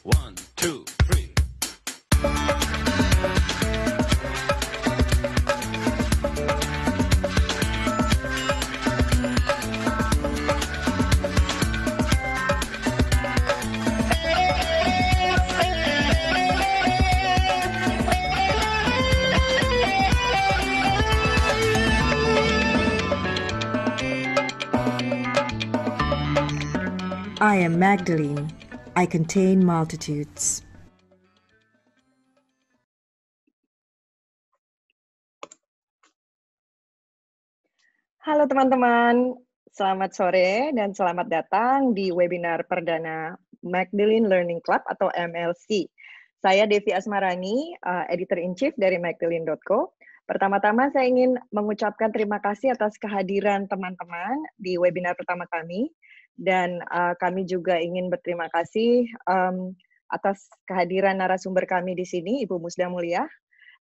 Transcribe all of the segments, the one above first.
One, two, three. I am Magdalene. I contain multitudes. Halo teman-teman, selamat sore dan selamat datang di webinar perdana Magdalene Learning Club atau MLC. Saya Devi Asmarani, Editor-in-Chief dari Magdalene.co. Pertama-tama saya ingin mengucapkan terima kasih atas kehadiran teman-teman di webinar pertama kami. Dan kami juga ingin berterima kasih atas kehadiran narasumber kami di sini, Ibu Musda Mulia.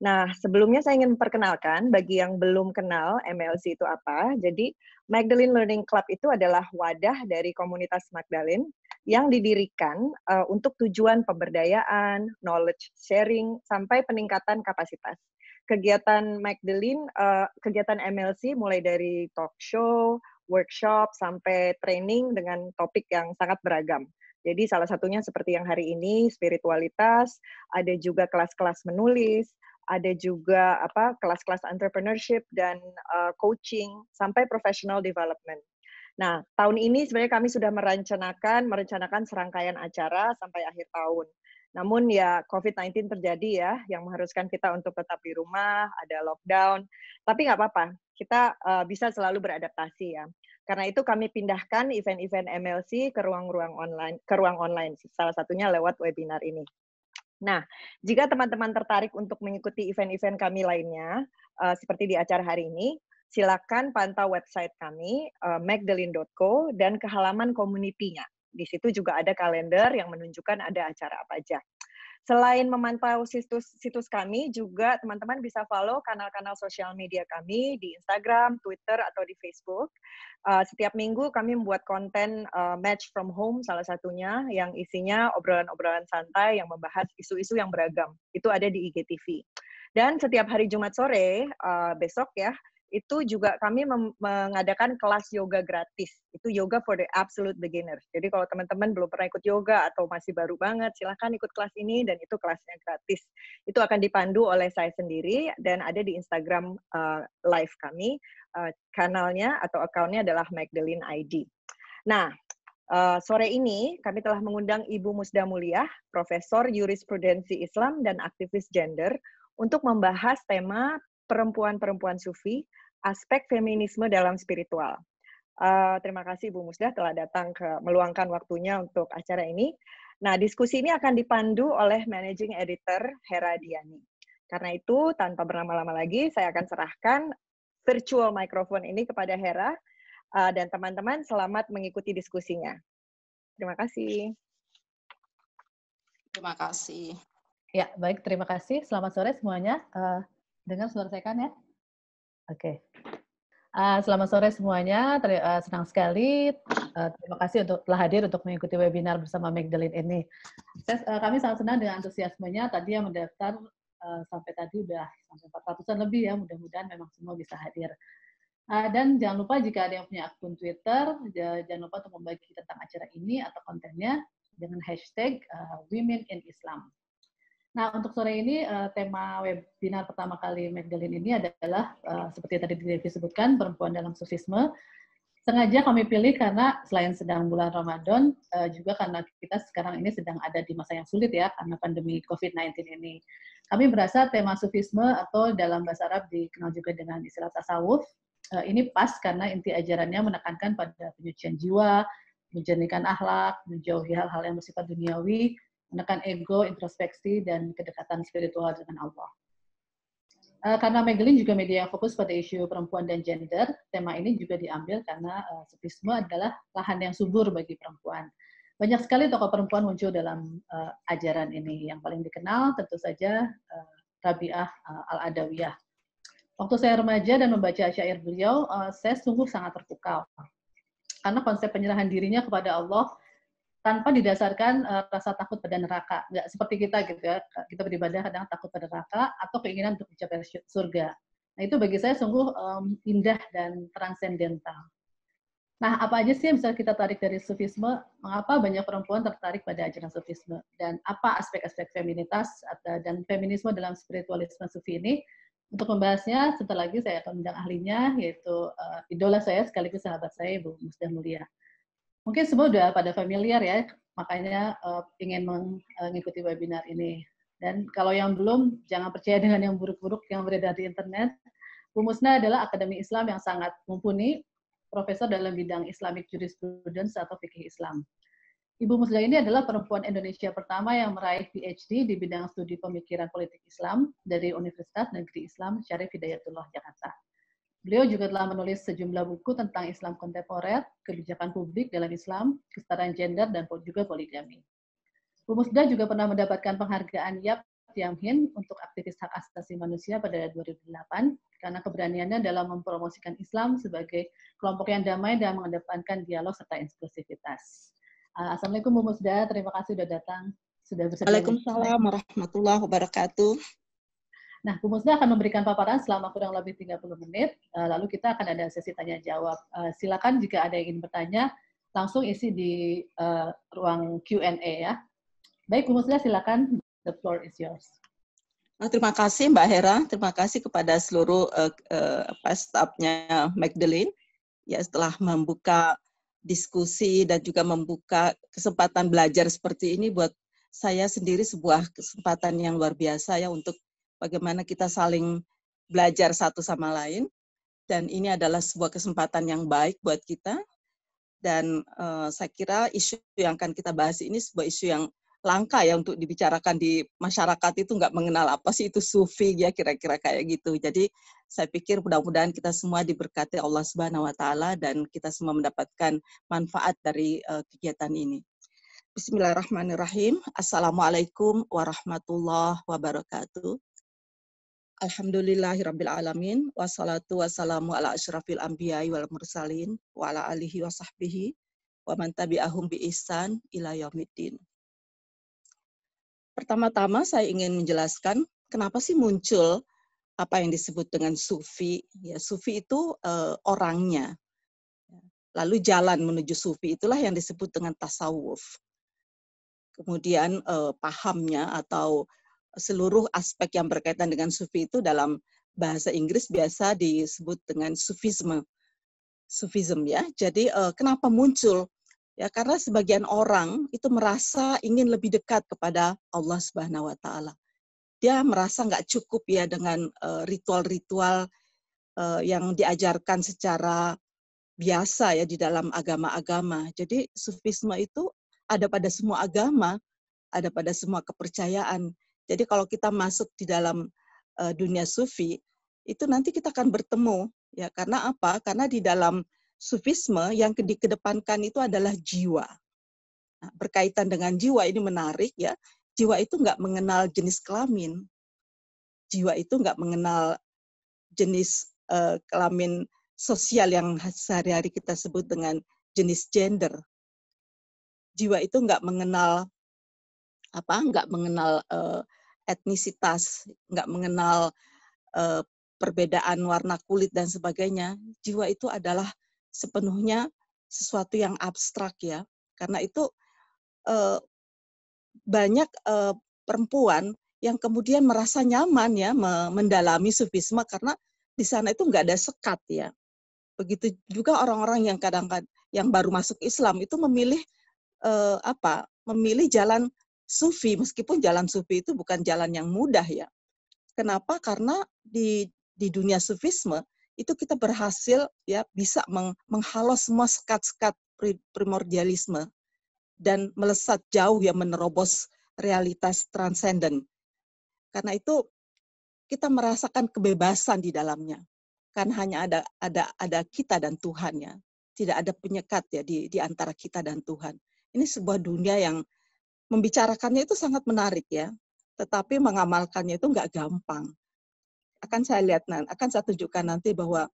Nah, sebelumnya saya ingin memperkenalkan bagi yang belum kenal MLC itu apa. Jadi, Magdalene Learning Club itu adalah wadah dari komunitas Magdalene yang didirikan untuk tujuan pemberdayaan, knowledge sharing, sampai peningkatan kapasitas. Kegiatan Magdalene, kegiatan MLC mulai dari talk show, workshop, sampai training dengan topik yang sangat beragam. Jadi salah satunya seperti yang hari ini, spiritualitas, ada juga kelas-kelas menulis, ada juga kelas-kelas entrepreneurship dan coaching, sampai professional development. Nah, tahun ini sebenarnya kami sudah merencanakan serangkaian acara sampai akhir tahun. Namun ya COVID-19 terjadi ya, yang mengharuskan kita untuk tetap di rumah, ada lockdown. Tapi nggak apa-apa, kita bisa selalu beradaptasi ya. Karena itu kami pindahkan event-event MLC ke ruang online, salah satunya lewat webinar ini. Nah, jika teman-teman tertarik untuk mengikuti event-event kami lainnya, seperti di acara hari ini, silakan pantau website kami, magdalene.co, dan ke halaman community-nya. Di situ juga ada kalender yang menunjukkan ada acara apa aja. Selain memantau situs kami, juga teman-teman bisa follow kanal-kanal sosial media kami di Instagram, Twitter, atau di Facebook. Setiap minggu kami membuat konten Match from Home, salah satunya, yang isinya obrolan-obrolan santai yang membahas isu-isu yang beragam. Itu ada di IGTV. Dan setiap hari Jumat sore, besok ya, itu juga kami mengadakan kelas yoga gratis. Itu yoga for the absolute beginner. Jadi kalau teman-teman belum pernah ikut yoga atau masih baru banget, silahkan ikut kelas ini dan itu kelasnya gratis. Itu akan dipandu oleh saya sendiri dan ada di Instagram live kami. Kanalnya atau akunnya adalah Magdalene ID. Nah, sore ini kami telah mengundang Ibu Musda Mulia, Profesor Jurisprudensi Islam dan aktivis gender, untuk membahas tema perempuan-perempuan sufi, aspek feminisme dalam spiritual. Terima kasih Bu Musda telah datang meluangkan waktunya untuk acara ini. Nah, diskusi ini akan dipandu oleh Managing Editor Hera Diani. Karena itu, tanpa berlama-lama lagi, saya akan serahkan virtual microphone ini kepada Hera, dan teman-teman selamat mengikuti diskusinya. Terima kasih. Terima kasih. Ya, baik. Terima kasih. Selamat sore semuanya. Dengar suara saya kan ya? Oke. Selamat sore semuanya. Senang sekali. Terima kasih telah hadir untuk mengikuti webinar bersama Magdalene ini. Kami sangat senang dengan antusiasmenya. Tadi yang mendaftar sampai tadi udah sampai 400-an lebih ya. Mudah-mudahan memang semua bisa hadir. Dan jangan lupa jika ada yang punya akun Twitter, jangan lupa untuk membagi tentang acara ini atau kontennya dengan hashtag Women in Islam. Nah, untuk sore ini, tema webinar pertama kali Magdalene ini adalah, seperti tadi disebutkan, perempuan dalam sufisme. Sengaja kami pilih karena selain sedang bulan Ramadan, juga karena kita sekarang ini sedang ada di masa yang sulit ya, karena pandemi COVID-19 ini. Kami merasa tema sufisme atau dalam bahasa Arab dikenal juga dengan istilah tasawuf, ini pas karena inti ajarannya menekankan pada penyucian jiwa, menjernihkan akhlak, menjauhi hal-hal yang bersifat duniawi, menekan ego, introspeksi, dan kedekatan spiritual dengan Allah. Karena Magdalene juga media yang fokus pada isu perempuan dan gender, tema ini juga diambil karena sufisme adalah lahan yang subur bagi perempuan. Banyak sekali tokoh perempuan muncul dalam ajaran ini. Yang paling dikenal tentu saja Rabi'ah Al-Adawiyah. Waktu saya remaja dan membaca syair beliau, saya sungguh sangat terpukau. Karena konsep penyerahan dirinya kepada Allah tanpa didasarkan rasa takut pada neraka. Nggak seperti kita gitu ya, kita beribadah kadang takut pada neraka atau keinginan untuk mencapai surga. Nah itu bagi saya sungguh indah dan transendental. Nah, apa aja sih yang bisa kita tarik dari Sufisme? Mengapa banyak perempuan tertarik pada ajaran Sufisme? Dan apa aspek-aspek feminitas dan feminisme dalam spiritualisme Sufi ini? Untuk membahasnya, sebentar lagi saya akan undang ahlinya, yaitu idola saya sekaligus sahabat saya, Ibu Musda Mulia. Mungkin semua udah pada familiar ya, makanya ingin mengikuti webinar ini. Dan kalau yang belum, jangan percaya dengan yang buruk-buruk yang beredar di internet. Bu Musna adalah akademi Islam yang sangat mumpuni, profesor dalam bidang Islamic Jurisprudence atau fikih Islam. Ibu Musda ini adalah perempuan Indonesia pertama yang meraih PhD di bidang studi pemikiran politik Islam dari Universitas Negeri Islam Syarif Hidayatullah, Jakarta. Beliau juga telah menulis sejumlah buku tentang Islam kontemporer, kebijakan publik dalam Islam, kesetaraan gender, dan juga poligami. Bu Musda juga pernah mendapatkan penghargaan Yap Tiamhin untuk aktivis hak asasi manusia pada 2008 karena keberaniannya dalam mempromosikan Islam sebagai kelompok yang damai dan mengedepankan dialog serta inklusivitas. Assalamualaikum Bu Musda, terima kasih sudah datang. Sudah bersedia. Waalaikumsalam warahmatullahi wabarakatuh. Nah, Bu Musda akan memberikan paparan selama kurang lebih 30 menit, lalu kita akan ada sesi tanya-jawab. Silakan jika ada yang ingin bertanya, langsung isi di ruang Q&A ya. Baik, Bu Musda, silakan. The floor is yours. Terima kasih Mbak Hera, terima kasih kepada seluruh stafnya Magdalene ya setelah membuka diskusi dan juga membuka kesempatan belajar seperti ini buat saya sendiri sebuah kesempatan yang luar biasa ya untuk bagaimana kita saling belajar satu sama lain dan ini adalah sebuah kesempatan yang baik buat kita dan saya kira isu yang akan kita bahas ini sebuah isu yang langka ya untuk dibicarakan di masyarakat itu nggak mengenal apa sih itu sufi ya kira-kira kayak gitu. Jadi saya pikir mudah-mudahan kita semua diberkati Allah Subhanahu wa taala dan kita semua mendapatkan manfaat dari kegiatan ini. Bismillahirrahmanirrahim. Assalamualaikum warahmatullahi wabarakatuh. Alhamdulillahirabbil alamin wassalatu wassalamu ala asyrafil anbiya'i wal mursalin wa ala alihi wa sahbihi wa man tabi'ahum bi ihsan ila yaumiddin. Pertama-tama saya ingin menjelaskan kenapa sih muncul apa yang disebut dengan sufi. Ya, sufi itu orangnya. Lalu jalan menuju sufi itulah yang disebut dengan tasawuf. Kemudian pahamnya atau seluruh aspek yang berkaitan dengan sufi itu dalam bahasa Inggris biasa disebut dengan sufisme. Sufism ya. Jadi kenapa muncul? Ya, karena sebagian orang itu merasa ingin lebih dekat kepada Allah Subhanahu wa taala. Dia merasa nggak cukup ya dengan ritual-ritual yang diajarkan secara biasa ya di dalam agama-agama. Jadi sufisme itu ada pada semua agama, ada pada semua kepercayaan. Jadi kalau kita masuk di dalam dunia sufi, itu nanti kita akan bertemu ya karena apa? Karena di dalam sufisme yang dikedepankan itu adalah jiwa. Nah, berkaitan dengan jiwa ini menarik ya. Jiwa itu nggak mengenal jenis kelamin. Jiwa itu nggak mengenal jenis kelamin sosial yang sehari-hari kita sebut dengan jenis gender. Jiwa itu nggak mengenal etnisitas, nggak mengenal perbedaan warna kulit dan sebagainya. Jiwa itu adalah sepenuhnya sesuatu yang abstrak ya, karena itu banyak perempuan yang kemudian merasa nyaman ya mendalami sufisme karena di sana itu nggak ada sekat ya. Begitu juga orang-orang yang kadang-kadang yang baru masuk Islam itu memilih memilih jalan sufi meskipun jalan sufi itu bukan jalan yang mudah ya. Kenapa? Karena di dunia sufisme itu kita berhasil ya bisa menghalau semua sekat-sekat primordialisme dan melesat jauh ya menerobos realitas transenden. Karena itu kita merasakan kebebasan di dalamnya. Kan hanya ada kita dan Tuhan ya. Tidak ada penyekat ya di antara kita dan Tuhan. Ini sebuah dunia yang membicarakannya itu sangat menarik ya. Tetapi mengamalkannya itu nggak gampang. Akan saya tunjukkan nanti bahwa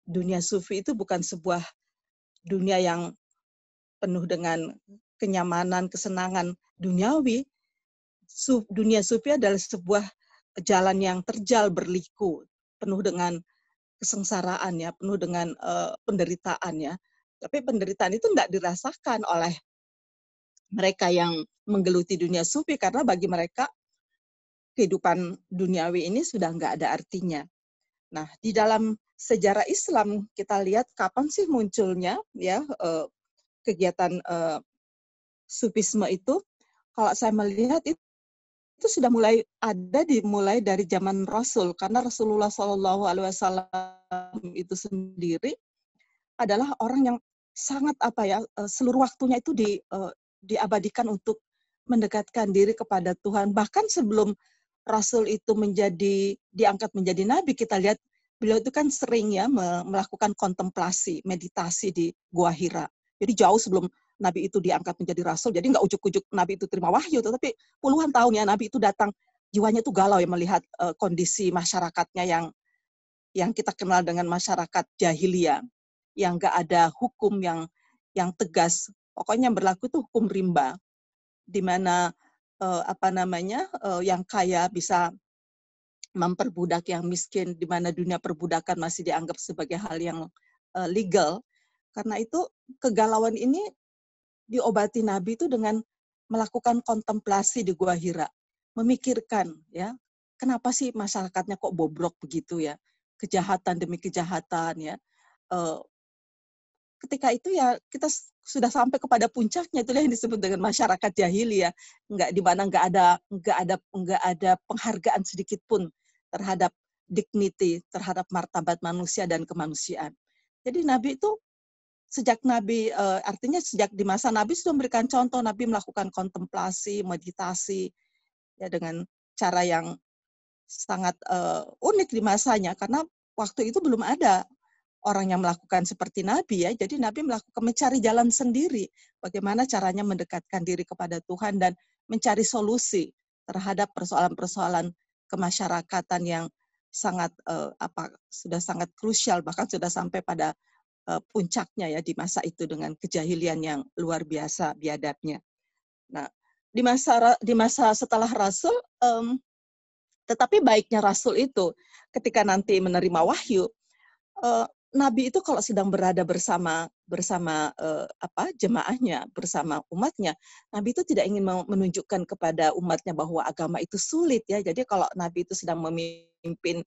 dunia sufi itu bukan sebuah dunia yang penuh dengan kenyamanan, kesenangan duniawi, dunia sufi adalah sebuah jalan yang terjal berliku, penuh dengan kesengsaraan ya, penuh dengan penderitaan ya. Tapi penderitaan itu tidak dirasakan oleh mereka yang menggeluti dunia sufi, karena bagi mereka kehidupan duniawi ini sudah nggak ada artinya. Nah, di dalam sejarah Islam kita lihat kapan sih munculnya ya kegiatan sufisme itu. Kalau saya melihat itu sudah mulai ada dimulai dari zaman Rasul, karena Rasulullah SAW itu sendiri adalah orang yang sangat seluruh waktunya itu diabadikan untuk mendekatkan diri kepada Tuhan. Bahkan sebelum Rasul itu diangkat menjadi nabi, kita lihat beliau itu kan sering ya melakukan kontemplasi, meditasi di Gua Hira. Jadi jauh sebelum nabi itu diangkat menjadi rasul, jadi nggak ujuk-ujuk nabi itu terima wahyu, tetapi puluhan tahun ya nabi itu datang, jiwanya itu galau ya melihat kondisi masyarakatnya yang kita kenal dengan masyarakat jahiliyah, yang nggak ada hukum yang tegas. Pokoknya yang berlaku itu hukum rimba, di mana yang kaya bisa memperbudak yang miskin, di mana dunia perbudakan masih dianggap sebagai hal yang legal. Karena itu kegalauan ini diobati Nabi itu dengan melakukan kontemplasi di Gua Hira, memikirkan ya, kenapa sih masyarakatnya kok bobrok begitu ya, kejahatan demi kejahatan ya. Ketika itu ya kita sudah sampai kepada puncaknya, itulah yang disebut dengan masyarakat jahiliyah, di mana nggak ada penghargaan sedikit pun terhadap dignity, terhadap martabat manusia dan kemanusiaan. Jadi Nabi itu artinya sejak di masa Nabi sudah memberikan contoh. Nabi melakukan kontemplasi, meditasi ya dengan cara yang sangat unik di masanya, karena waktu itu belum ada orang yang melakukan seperti Nabi ya. Jadi Nabi mencari jalan sendiri bagaimana caranya mendekatkan diri kepada Tuhan dan mencari solusi terhadap persoalan-persoalan kemasyarakatan yang sangat sudah sangat krusial, bahkan sudah sampai pada puncaknya ya di masa itu dengan kejahilian yang luar biasa biadabnya. Nah, di masa setelah Rasul, tetapi baiknya Rasul itu ketika nanti menerima wahyu, Nabi itu kalau sedang berada bersama jemaahnya, bersama umatnya, Nabi itu tidak ingin menunjukkan kepada umatnya bahwa agama itu sulit ya. Jadi kalau Nabi itu sedang memimpin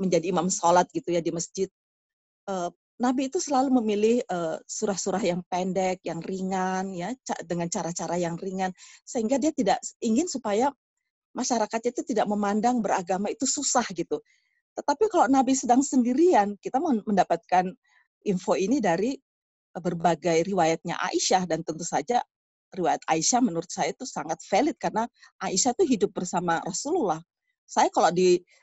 menjadi imam sholat gitu ya di masjid, Nabi itu selalu memilih surah-surah yang pendek, yang ringan ya, dengan cara-cara yang ringan, sehingga dia tidak ingin supaya masyarakat itu tidak memandang beragama itu susah gitu. Tetapi kalau Nabi sedang sendirian, kita mendapatkan info ini dari berbagai riwayatnya Aisyah, dan tentu saja riwayat Aisyah menurut saya itu sangat valid karena Aisyah itu hidup bersama Rasulullah. Saya kalau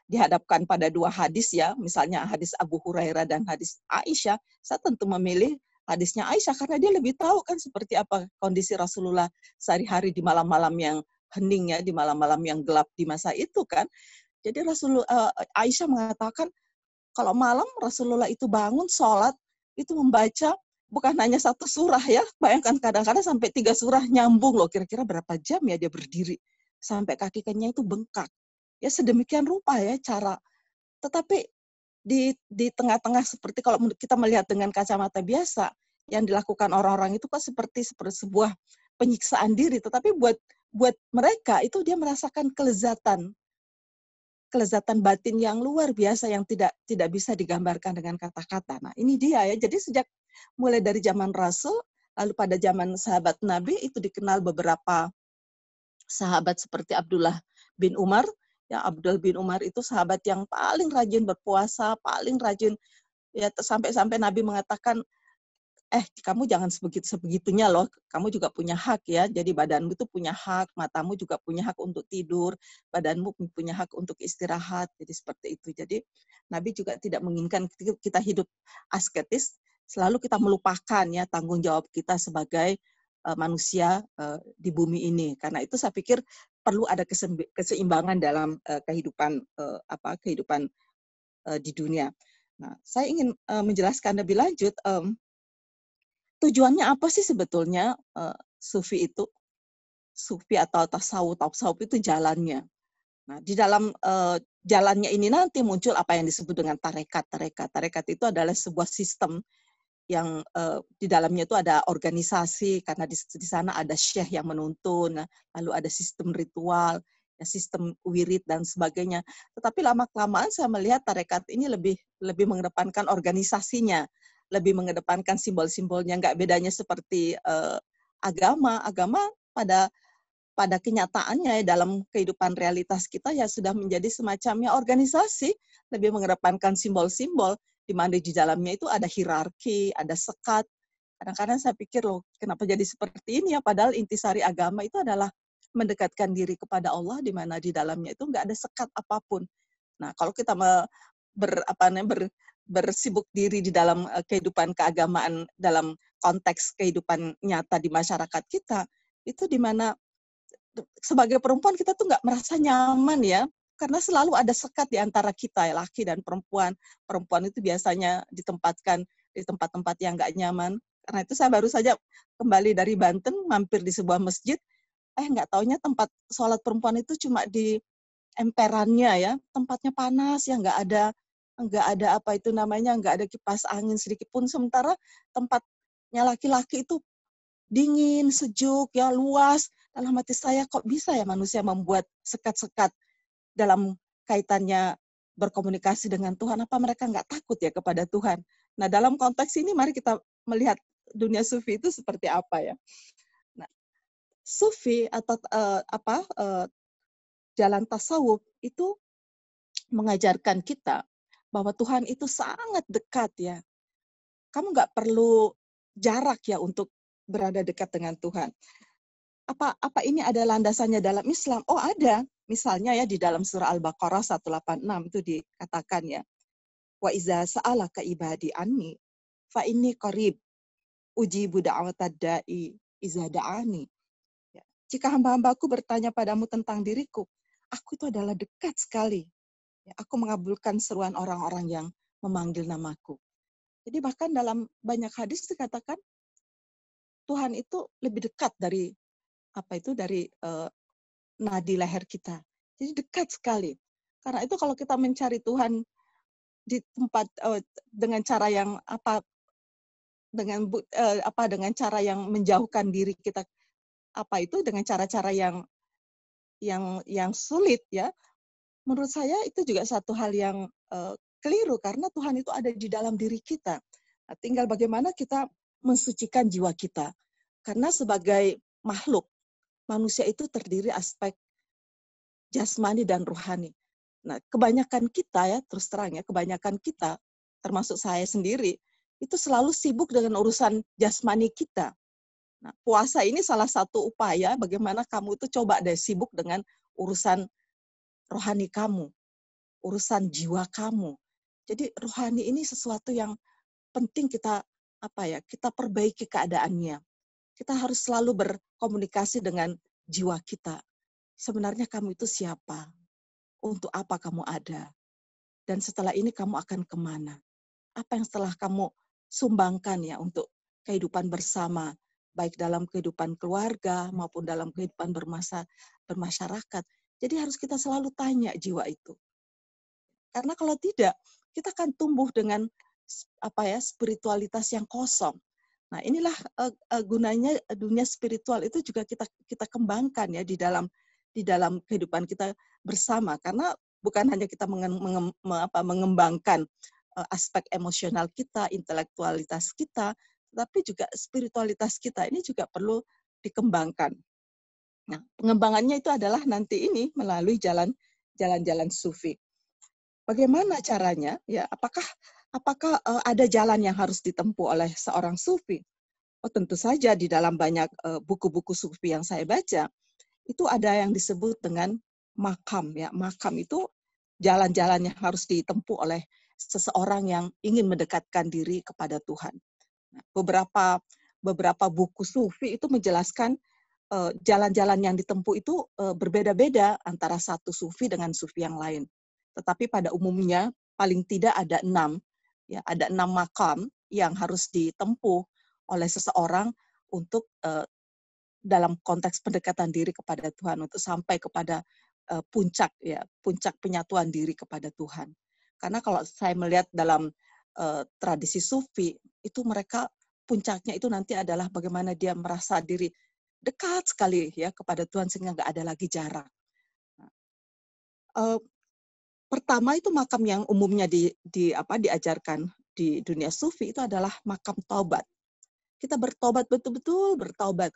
dihadapkan pada dua hadis ya, misalnya hadis Abu Hurairah dan hadis Aisyah, saya tentu memilih hadisnya Aisyah karena dia lebih tahu kan seperti apa kondisi Rasulullah sehari-hari di malam-malam yang hening ya, di malam-malam yang gelap di masa itu kan. Jadi Aisyah mengatakan kalau malam Rasulullah itu bangun sholat, itu membaca bukan hanya satu surah ya, bayangkan kadang-kadang sampai 3 surah nyambung loh, kira-kira berapa jam ya dia berdiri, sampai kaki kakinya itu bengkak. Ya sedemikian rupa ya cara. Tetapi di tengah-tengah seperti kalau kita melihat dengan kacamata biasa, yang dilakukan orang-orang itu kan seperti sebuah penyiksaan diri, tetapi buat mereka itu dia merasakan kelezatan batin yang luar biasa yang tidak bisa digambarkan dengan kata-kata. Nah, ini dia ya. Jadi sejak mulai dari zaman Rasul, lalu pada zaman sahabat Nabi itu dikenal beberapa sahabat seperti Abdullah bin Umar. Ya, Abdullah bin Umar itu sahabat yang paling rajin berpuasa, paling rajin ya, sampai-sampai Nabi mengatakan, kamu jangan sebegitunya loh, kamu juga punya hak ya, jadi badanmu itu punya hak, matamu juga punya hak untuk tidur, badanmu punya hak untuk istirahat, jadi seperti itu. Jadi Nabi juga tidak menginginkan kita hidup asketis, selalu kita melupakan ya tanggung jawab kita sebagai manusia di bumi ini. Karena itu saya pikir perlu ada keseimbangan dalam kehidupan di dunia. Nah, saya ingin menjelaskan lebih lanjut, tujuannya apa sih sebetulnya sufi itu, sufi atau tasawuf itu jalannya. Nah, di dalam jalannya ini nanti muncul apa yang disebut dengan tarekat. Tarekat itu adalah sebuah sistem yang di dalamnya itu ada organisasi, karena di sana ada syekh yang menuntun, lalu ada sistem ritual, ya, sistem wirid dan sebagainya. Tetapi lama-kelamaan saya melihat tarekat ini lebih mengedepankan organisasinya, lebih mengedepankan simbol-simbolnya. Nggak bedanya seperti agama. Agama pada kenyataannya dalam kehidupan realitas kita ya sudah menjadi semacamnya organisasi, lebih mengedepankan simbol-simbol di mana di dalamnya itu ada hierarki, ada sekat. Kadang-kadang saya pikir loh, kenapa jadi seperti ini ya, padahal intisari agama itu adalah mendekatkan diri kepada Allah di mana di dalamnya itu nggak ada sekat apapun. Nah, kalau kita bersibuk diri di dalam kehidupan keagamaan dalam konteks kehidupan nyata di masyarakat kita, itu di mana sebagai perempuan kita tuh nggak merasa nyaman ya, karena selalu ada sekat di antara kita, ya, laki dan perempuan. Perempuan itu biasanya ditempatkan di tempat-tempat yang nggak nyaman. Karena itu saya baru saja kembali dari Banten, mampir di sebuah masjid, nggak taunya tempat sholat perempuan itu cuma di emperannya ya, tempatnya panas ya, nggak ada apa itu namanya, nggak ada kipas angin sedikit pun. Sementara tempatnya laki-laki itu dingin, sejuk, ya luas. Dalam hati saya, kok bisa ya manusia membuat sekat-sekat dalam kaitannya berkomunikasi dengan Tuhan? Apa mereka nggak takut ya kepada Tuhan? Nah, dalam konteks ini mari kita melihat dunia sufi itu seperti apa ya. Nah, sufi atau jalan tasawuf itu mengajarkan kita bahwa Tuhan itu sangat dekat ya. Kamu nggak perlu jarak ya untuk berada dekat dengan Tuhan. Apa ini ada landasannya dalam Islam? Oh ada. Misalnya ya di dalam surah Al-Baqarah 186 itu dikatakan ya. Wa iza sa'alaka ibadi anni fa inni qarib ujibu da'watad da'i iza da'ani. Ya. Jika hamba-hambaku bertanya padamu tentang diriku, aku itu adalah dekat sekali. Ya, aku mengabulkan seruan orang-orang yang memanggil namaku. Jadi bahkan dalam banyak hadis dikatakan Tuhan itu lebih dekat dari dari nadi leher kita. Jadi dekat sekali. Karena itu kalau kita mencari Tuhan di tempat dengan cara yang dengan cara yang menjauhkan diri kita dengan cara-cara yang sulit ya. Menurut saya itu juga satu hal yang keliru karena Tuhan itu ada di dalam diri kita. Nah, tinggal bagaimana kita mensucikan jiwa kita. Karena sebagai makhluk manusia itu terdiri aspek jasmani dan rohani. Nah, kebanyakan kita ya, terus terang ya, kebanyakan kita, termasuk saya sendiri, itu selalu sibuk dengan urusan jasmani kita. Nah, puasa ini salah satu upaya bagaimana kamu itu coba deh sibuk dengan urusan rohani kamu, urusan jiwa kamu. Jadi rohani ini sesuatu yang penting kita kita perbaiki keadaannya. Kita harus selalu berkomunikasi dengan jiwa kita. Sebenarnya kamu itu siapa? Untuk apa kamu ada? Dan setelah ini kamu akan kemana? Apa yang setelah kamu sumbangkan ya untuk kehidupan bersama, baik dalam kehidupan keluarga maupun dalam kehidupan bermasyarakat. Jadi harus kita selalu tanya jiwa itu. Karena kalau tidak, kita akan tumbuh dengan spiritualitas yang kosong. Nah, inilah gunanya dunia spiritual itu juga kita kembangkan ya di dalam kehidupan kita bersama, karena bukan hanya kita mengembangkan aspek emosional kita, intelektualitas kita, tapi juga spiritualitas kita ini juga perlu dikembangkan. Nah, pengembangannya itu adalah nanti ini melalui jalan-jalan sufi. Bagaimana caranya? Ya, apakah ada jalan yang harus ditempuh oleh seorang sufi? Oh, tentu saja di dalam banyak buku-buku sufi yang saya baca, itu ada yang disebut dengan makam. Ya, makam itu jalan-jalan yang harus ditempuh oleh seseorang yang ingin mendekatkan diri kepada Tuhan. Nah, beberapa buku sufi itu menjelaskan jalan-jalan yang ditempuh itu berbeda-beda antara satu sufi dengan sufi yang lain. Tetapi pada umumnya paling tidak ada 6 makam yang harus ditempuh oleh seseorang untuk dalam konteks pendekatan diri kepada Tuhan untuk sampai kepada puncak penyatuan diri kepada Tuhan. Karena kalau saya melihat dalam tradisi Sufi itu mereka puncaknya itu nanti adalah bagaimana dia merasa diri dekat sekali ya kepada Tuhan sehingga nggak ada lagi jarak. Pertama itu makam yang umumnya diajarkan di dunia Sufi itu adalah makam taubat. Kita bertobat betul-betul bertobat.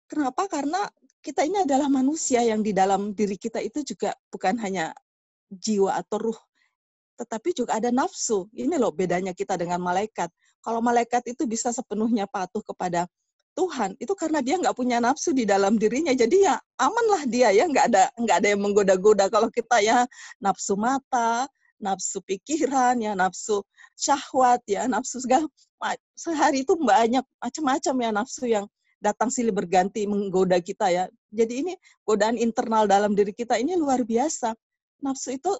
Kenapa? Karena kita ini adalah manusia yang di dalam diri kita itu juga bukan hanya jiwa atau ruh, tetapi juga ada nafsu. Ini loh bedanya kita dengan malaikat. Kalau malaikat itu bisa sepenuhnya patuh kepada Tuhan, itu karena dia nggak punya nafsu di dalam dirinya. Jadi ya amanlah dia ya, nggak ada yang menggoda-goda. Kalau kita ya nafsu mata, nafsu pikiran, ya nafsu syahwat, ya nafsu segala. Sehari itu banyak macam-macam ya nafsu yang datang silih berganti menggoda kita ya. Jadi ini godaan internal dalam diri kita ini luar biasa. Nafsu itu,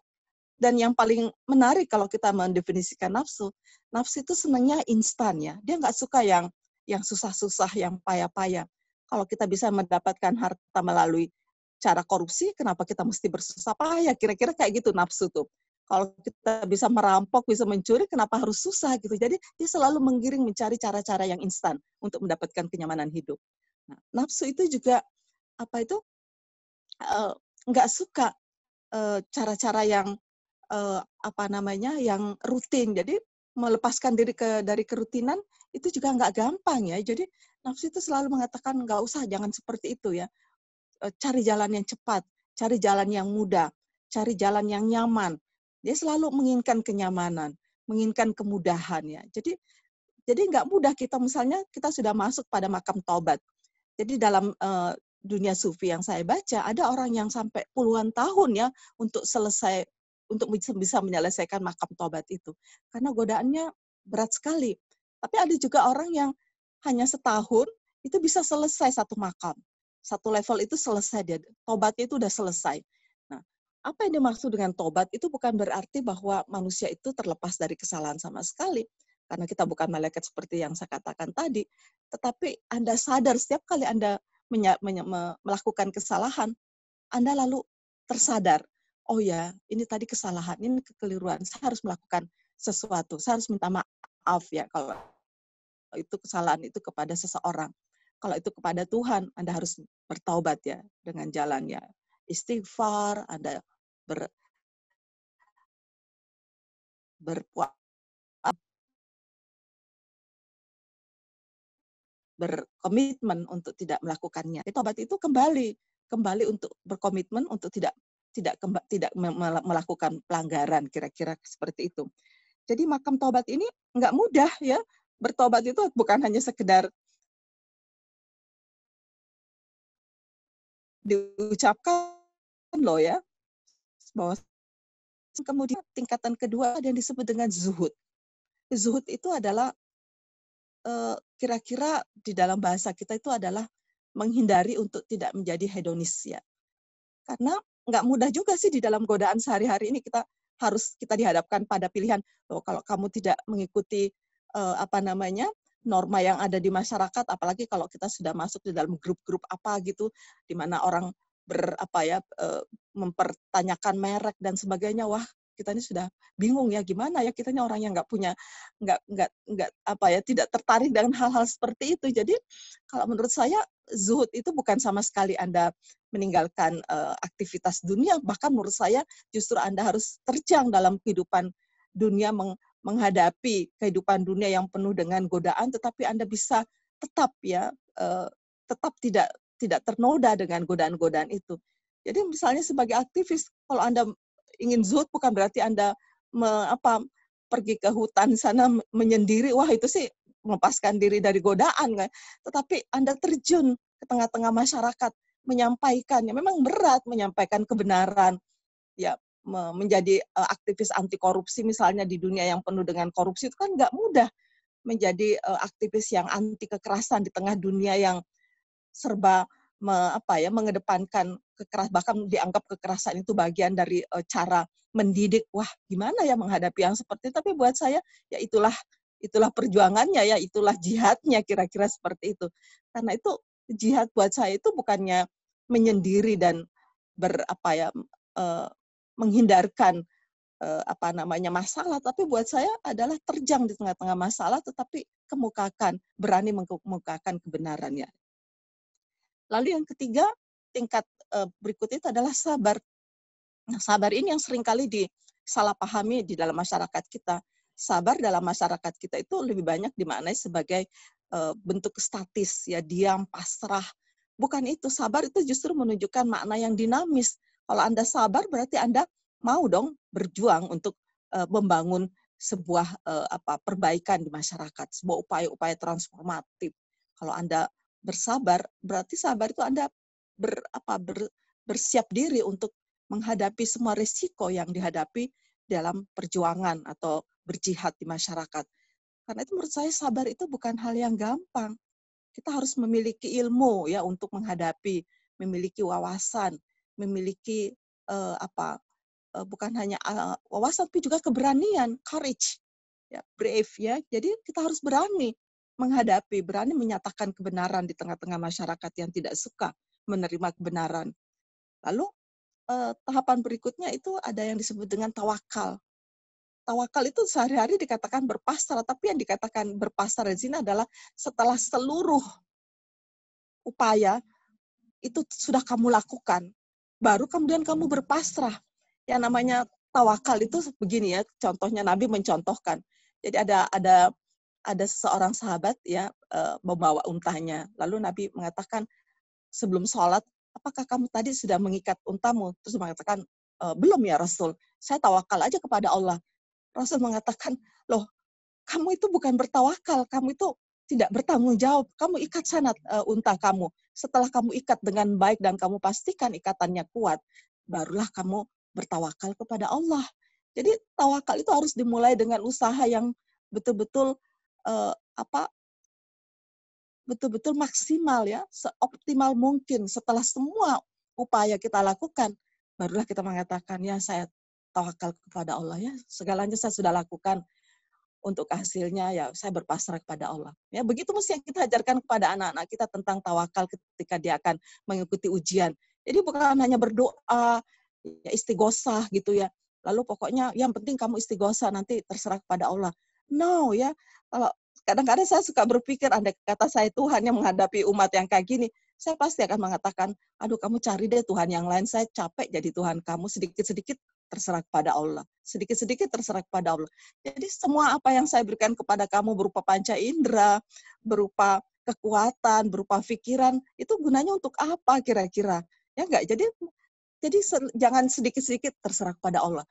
dan yang paling menarik kalau kita mendefinisikan nafsu itu senangnya instan ya. Dia nggak suka yang susah-susah, yang payah-payah. Kalau kita bisa mendapatkan harta melalui cara korupsi, kenapa kita mesti bersusah payah? Kira-kira kayak gitu nafsu tuh. Kalau kita bisa merampok, bisa mencuri, kenapa harus susah gitu? Jadi dia selalu menggiring mencari cara-cara yang instan untuk mendapatkan kenyamanan hidup. Nah, nafsu itu juga nggak suka cara-cara yang yang rutin. Jadi melepaskan diri dari kerutinan itu juga nggak gampang ya. Jadi nafsu itu selalu mengatakan nggak usah, jangan seperti itu ya. Cari jalan yang cepat, cari jalan yang mudah, cari jalan yang nyaman. Dia selalu menginginkan kenyamanan, menginginkan kemudahan ya. Jadi nggak mudah kita, misalnya kita sudah masuk pada makam taubat. Jadi dalam dunia Sufi yang saya baca, ada orang yang sampai puluhan tahun ya untuk bisa menyelesaikan makam taubat itu. Karena godaannya berat sekali. Tapi ada juga orang yang hanya setahun itu bisa selesai satu makam. Satu level itu selesai, dia tobatnya itu udah selesai. Nah, apa yang dimaksud dengan tobat itu bukan berarti bahwa manusia itu terlepas dari kesalahan sama sekali. Karena kita bukan malaikat seperti yang saya katakan tadi. Tetapi Anda sadar setiap kali Anda melakukan kesalahan, Anda lalu tersadar, oh ya, ini tadi kesalahan, ini kekeliruan, saya harus melakukan sesuatu, saya harus minta maaf ya kalau itu kesalahan itu kepada seseorang. Kalau itu kepada Tuhan, Anda harus bertaubat ya dengan jalannya istighfar, Anda berkomitmen untuk tidak melakukannya. Taubat itu kembali untuk berkomitmen untuk tidak melakukan pelanggaran, kira-kira seperti itu. Jadi makam taubat ini nggak mudah ya. Bertobat itu bukan hanya sekedar diucapkan loh ya. Bahwa kemudian tingkatan kedua ada yang disebut dengan zuhud. Zuhud itu adalah kira-kira di dalam bahasa kita itu adalah menghindari untuk tidak menjadi hedonis ya. Karena nggak mudah juga sih di dalam godaan sehari-hari ini kita dihadapkan pada pilihan, loh, kalau kamu tidak mengikuti norma yang ada di masyarakat, apalagi kalau kita sudah masuk di dalam grup-grup apa gitu, di mana orang mempertanyakan merek dan sebagainya, wah kita ini sudah bingung ya gimana ya, kita ini orang yang tidak tertarik dengan hal-hal seperti itu. Jadi kalau menurut saya zuhud itu bukan sama sekali Anda meninggalkan aktivitas dunia, bahkan menurut saya justru Anda harus terjang dalam kehidupan dunia, menghadapi kehidupan dunia yang penuh dengan godaan, tetapi Anda bisa tetap tetap tidak ternoda dengan godaan-godaan itu. Jadi misalnya sebagai aktivis, kalau Anda ingin zuhud bukan berarti Anda pergi ke hutan sana menyendiri, wah itu sih melepaskan diri dari godaan kan. Tetapi Anda terjun ke tengah-tengah masyarakat, menyampaikannya, memang berat menyampaikan kebenaran, ya menjadi aktivis anti korupsi misalnya di dunia yang penuh dengan korupsi itu kan nggak mudah, menjadi aktivis yang anti kekerasan di tengah dunia yang serba mengedepankan kekerasan, bahkan dianggap kekerasan itu bagian dari cara mendidik. Wah, gimana ya menghadapi yang seperti itu? Tapi buat saya ya itulah perjuangannya ya, itulah jihadnya, kira-kira seperti itu. Karena itu jihad buat saya itu bukannya menyendiri dan menghindarkan masalah, tapi buat saya adalah terjang di tengah-tengah masalah, tetapi berani mengemukakan kebenarannya. Lalu yang ketiga, tingkat berikut itu adalah sabar. Nah, sabar ini yang seringkali disalahpahami di dalam masyarakat kita. Sabar dalam masyarakat kita itu lebih banyak dimaknai sebagai bentuk statis, ya, diam, pasrah. Bukan itu, sabar itu justru menunjukkan makna yang dinamis. Kalau Anda sabar berarti Anda mau dong berjuang untuk membangun sebuah perbaikan di masyarakat, sebuah upaya-upaya transformatif. Kalau Anda bersabar, berarti sabar itu Anda bersiap diri untuk menghadapi semua risiko yang dihadapi dalam perjuangan atau berjihad di masyarakat. Karena itu menurut saya sabar itu bukan hal yang gampang. Kita harus memiliki ilmu ya untuk menghadapi, memiliki wawasan, memiliki bukan hanya wawasan tapi juga keberanian, courage, ya, brave ya. Jadi kita harus berani menghadapi, berani menyatakan kebenaran di tengah-tengah masyarakat yang tidak suka menerima kebenaran. Lalu tahapan berikutnya itu ada yang disebut dengan tawakal. Tawakal itu sehari-hari dikatakan berpasrah, tapi yang dikatakan berpasrah di sini adalah setelah seluruh upaya itu sudah kamu lakukan, baru kemudian kamu berpasrah. Yang namanya tawakal itu begini ya, contohnya Nabi mencontohkan. Jadi ada seorang sahabat ya membawa untanya, lalu Nabi mengatakan sebelum sholat, apakah kamu tadi sudah mengikat untamu? Terus mengatakan, belum ya Rasul, saya tawakal aja kepada Allah. Rasul mengatakan, loh, kamu itu bukan bertawakal, kamu itu tidak bertanggung jawab. Kamu ikat sana unta kamu. Setelah kamu ikat dengan baik dan kamu pastikan ikatannya kuat, barulah kamu bertawakal kepada Allah. Jadi tawakal itu harus dimulai dengan usaha yang betul-betul betul-betul maksimal ya, seoptimal mungkin. Setelah semua upaya kita lakukan, barulah kita mengatakan, ya saya tawakal kepada Allah ya, segalanya saya sudah lakukan, untuk hasilnya ya saya berpasrah kepada Allah. Ya, begitu mesti yang kita ajarkan kepada anak-anak kita tentang tawakal ketika dia akan mengikuti ujian. Jadi bukan hanya berdoa, ya istighosah gitu ya. Lalu pokoknya yang penting kamu istighosah, nanti terserah kepada Allah. No ya, kalau kadang-kadang saya suka berpikir, andai kata saya Tuhan yang menghadapi umat yang kayak gini, saya pasti akan mengatakan, aduh kamu cari deh Tuhan yang lain, saya capek jadi Tuhan kamu, sedikit-sedikit terserah kepada Allah. Sedikit-sedikit terserah kepada Allah. Jadi semua apa yang saya berikan kepada kamu berupa panca indera, berupa kekuatan, berupa pikiran, itu gunanya untuk apa kira-kira? Ya enggak? Jadi jangan sedikit-sedikit terserah kepada Allah.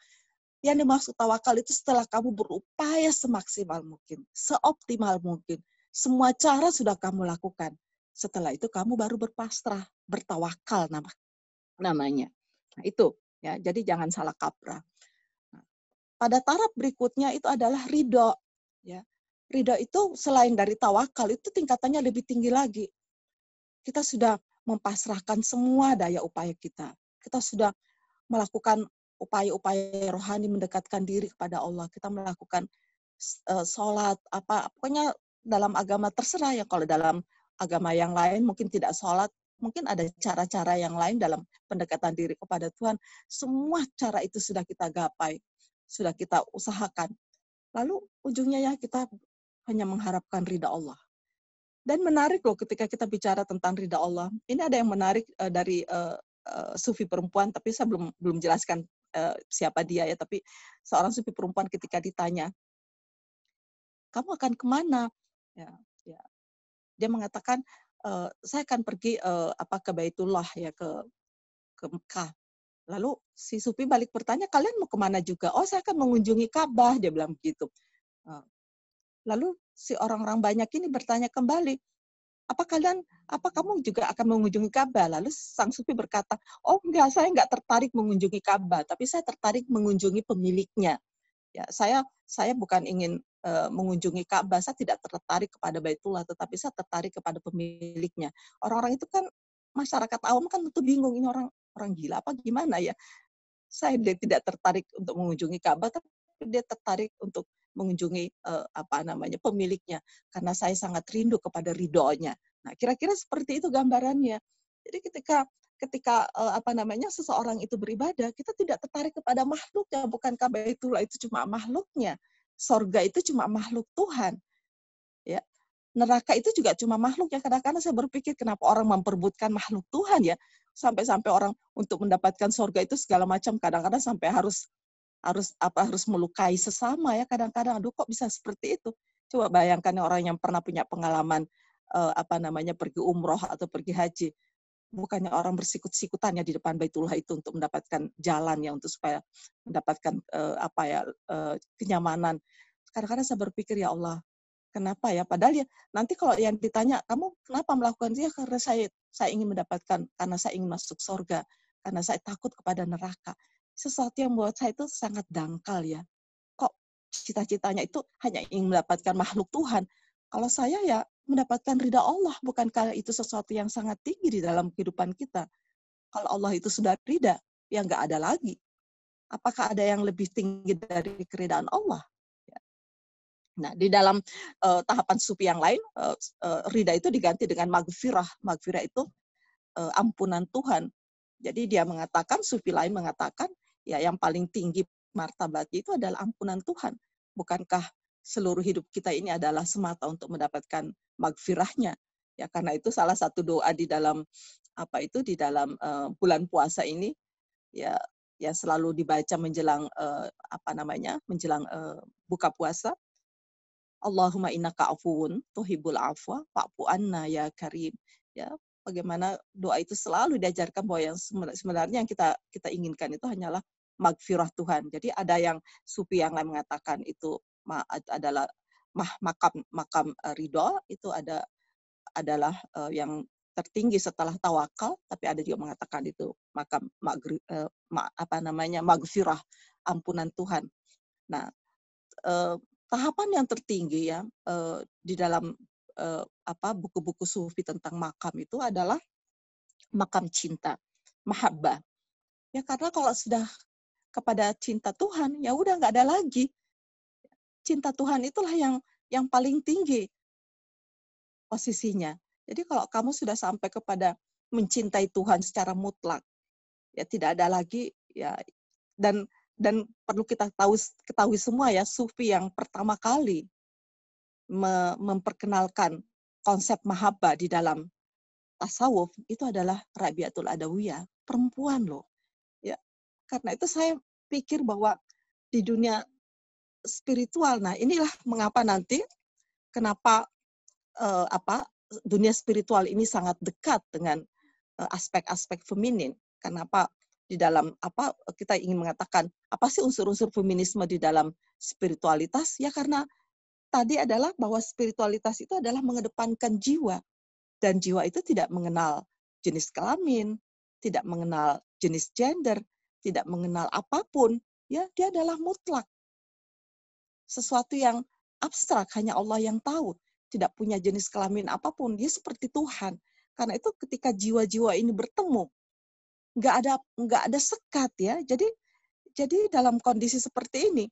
Yang dimaksud tawakal itu setelah kamu berupaya semaksimal mungkin, seoptimal mungkin, semua cara sudah kamu lakukan. Setelah itu kamu baru berpasrah, bertawakal namanya. Nah, itu ya, jadi jangan salah kaprah. Nah, pada taraf berikutnya itu adalah ridho. Ya. Ridho itu selain dari tawakal, itu tingkatannya lebih tinggi lagi. Kita sudah mempasrahkan semua daya upaya kita. Kita sudah melakukan upaya-upaya rohani mendekatkan diri kepada Allah. Kita melakukan sholat, pokoknya dalam agama terserah ya. Kalau dalam agama yang lain mungkin tidak sholat, mungkin ada cara-cara yang lain dalam pendekatan diri kepada Tuhan. Semua cara itu sudah kita gapai, sudah kita usahakan. Lalu ujungnya ya kita hanya mengharapkan ridha Allah. Dan menarik loh ketika kita bicara tentang ridha Allah. Ini ada yang menarik dari sufi perempuan, tapi saya belum jelaskan siapa dia ya. Tapi seorang sufi perempuan ketika ditanya, kamu akan kemana? Ya. Dia mengatakan, saya akan pergi ke Baitullah ya, ke Mekah. Lalu si sufi balik bertanya, kalian mau kemana juga? Oh, saya akan mengunjungi Ka'bah, dia bilang begitu. Lalu si orang-orang banyak ini bertanya kembali, apa kamu juga akan mengunjungi Ka'bah? Lalu sang sufi berkata, oh enggak, saya enggak tertarik mengunjungi Ka'bah, tapi saya tertarik mengunjungi pemiliknya. Ya, saya bukan ingin mengunjungi Ka'bah, saya tidak tertarik kepada Baitullah, tetapi saya tertarik kepada pemiliknya. Orang-orang itu kan, masyarakat awam kan tentu bingung, ini orang gila apa gimana ya? Saya tidak tertarik untuk mengunjungi Ka'bah, tapi dia tertarik untuk mengunjungi pemiliknya karena saya sangat rindu kepada ridhonya. Nah, kira-kira seperti itu gambarannya. Jadi ketika seseorang itu beribadah, kita tidak tertarik kepada makhluknya. Bukankah Baitullah itu cuma makhluknya? Sorga itu cuma makhluk Tuhan. Ya. Neraka itu juga cuma makhluk ya. Kadang-kadang saya berpikir kenapa orang memperebutkan makhluk Tuhan ya. Sampai-sampai orang untuk mendapatkan sorga itu segala macam, kadang-kadang sampai harus melukai sesama ya. Kadang-kadang aduh kok bisa seperti itu. Coba bayangkan orang yang pernah punya pengalaman pergi umroh atau pergi haji. Bukannya orang bersikut-sikutan ya di depan Baitullah itu untuk mendapatkan jalan ya, untuk supaya mendapatkan kenyamanan. Kadang-kadang saya berpikir ya Allah, kenapa ya? Padahal ya nanti kalau yang ditanya, kamu kenapa melakukan dia? Karena saya ingin mendapatkan, karena saya ingin masuk surga, karena saya takut kepada neraka. Sesuatu yang buat saya itu sangat dangkal ya. Kok cita-citanya itu hanya ingin mendapatkan makhluk Tuhan? Kalau saya ya mendapatkan ridha Allah, bukankah itu sesuatu yang sangat tinggi di dalam kehidupan kita? Kalau Allah itu sudah ridha, ya nggak ada lagi. Apakah ada yang lebih tinggi dari keridhaan Allah? Nah, di dalam tahapan sufi yang lain, ridha itu diganti dengan magfirah. Magfirah itu ampunan Tuhan. Jadi dia mengatakan, sufi lain mengatakan, ya yang paling tinggi martabatnya itu adalah ampunan Tuhan. Bukankah seluruh hidup kita ini adalah semata untuk mendapatkan magfirahnya? Ya, karena itu salah satu doa di dalam bulan puasa ini, ya selalu dibaca menjelang menjelang buka puasa. Allahumma innaka afuwun tuhibbul afwa fa'fu anna ya karim. Ya, bagaimana doa itu selalu diajarkan bahwa yang sebenarnya yang kita inginkan itu hanyalah magfirah Tuhan. Jadi ada yang sufi yang lain mengatakan itu adalah makam ridho, itu adalah yang tertinggi setelah tawakal, tapi ada juga mengatakan itu makam magfirah, ampunan Tuhan. Nah, tahapan yang tertinggi ya di dalam buku-buku sufi tentang makam itu adalah makam cinta, mahabbah. Ya karena kalau sudah kepada cinta Tuhan, ya udah nggak ada lagi. Cinta Tuhan itulah yang paling tinggi posisinya. Jadi kalau kamu sudah sampai kepada mencintai Tuhan secara mutlak, ya tidak ada lagi ya. Dan perlu kita ketahui semua ya, sufi yang pertama kali memperkenalkan konsep mahabbah di dalam tasawuf itu adalah Rabi'atul Adawiyah, perempuan loh. Ya, karena itu saya pikir bahwa di dunia spiritual, nah inilah mengapa nanti kenapa dunia spiritual ini sangat dekat dengan aspek-aspek feminin. Kenapa di dalam kita ingin mengatakan apa sih unsur-unsur feminisme di dalam spiritualitas? Ya karena tadi adalah bahwa spiritualitas itu adalah mengedepankan jiwa. Dan jiwa itu tidak mengenal jenis kelamin, tidak mengenal jenis gender, tidak mengenal apapun. Ya, dia adalah mutlak. Sesuatu yang abstrak, hanya Allah yang tahu. Tidak punya jenis kelamin apapun. Dia seperti Tuhan. Karena itu ketika jiwa-jiwa ini bertemu, nggak ada sekat ya. Jadi dalam kondisi seperti ini,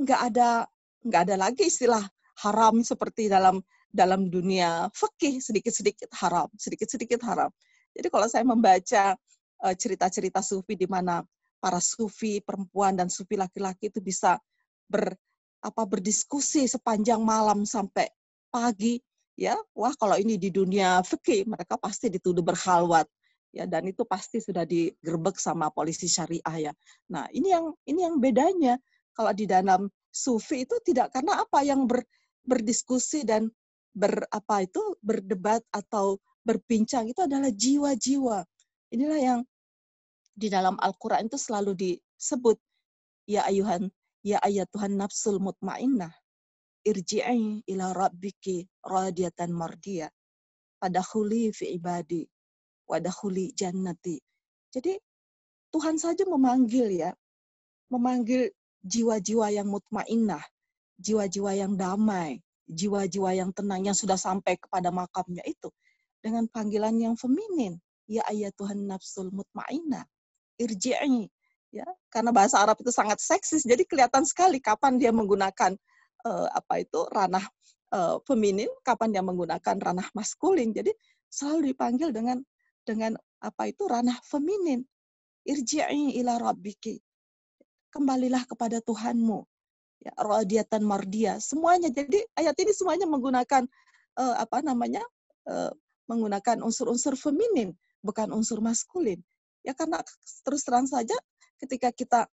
nggak ada lagi istilah haram seperti dalam dunia fikih, sedikit-sedikit haram. Jadi kalau saya membaca cerita-cerita sufi di mana para sufi perempuan dan sufi laki-laki itu bisa berdiskusi sepanjang malam sampai pagi, ya wah kalau ini di dunia fikih mereka pasti dituduh berkhalwat, ya dan itu pasti sudah digerebek sama polisi syariah ya. Nah ini yang bedanya kalau di dalam sufi itu tidak, karena apa yang berdiskusi dan berdebat atau berbincang itu adalah jiwa-jiwa. Inilah yang di dalam Al-Quran itu selalu disebut ya ayatuhan nafsul mutmainnah irji'i ila rabbiki radiyatan mardiyah fadkhuli fi ibadi wadkhuli jannati. Jadi Tuhan saja memanggil jiwa-jiwa yang mutmainnah, jiwa-jiwa yang damai, jiwa-jiwa yang tenang, yang sudah sampai kepada makamnya itu dengan panggilan yang feminin, ya ayatuhan nafsul mutmainnah irji'i, ya karena bahasa Arab itu sangat seksis, jadi kelihatan sekali kapan dia menggunakan ranah feminin, kapan dia menggunakan ranah maskulin. Jadi selalu dipanggil dengan ranah feminin. Irji'i ila rabbiki. Kembalilah kepada Tuhanmu. Ya, radiyatan mardiyah. Semuanya. Jadi ayat ini semuanya menggunakan menggunakan unsur-unsur feminin, bukan unsur maskulin. Ya karena terus terang saja ketika kita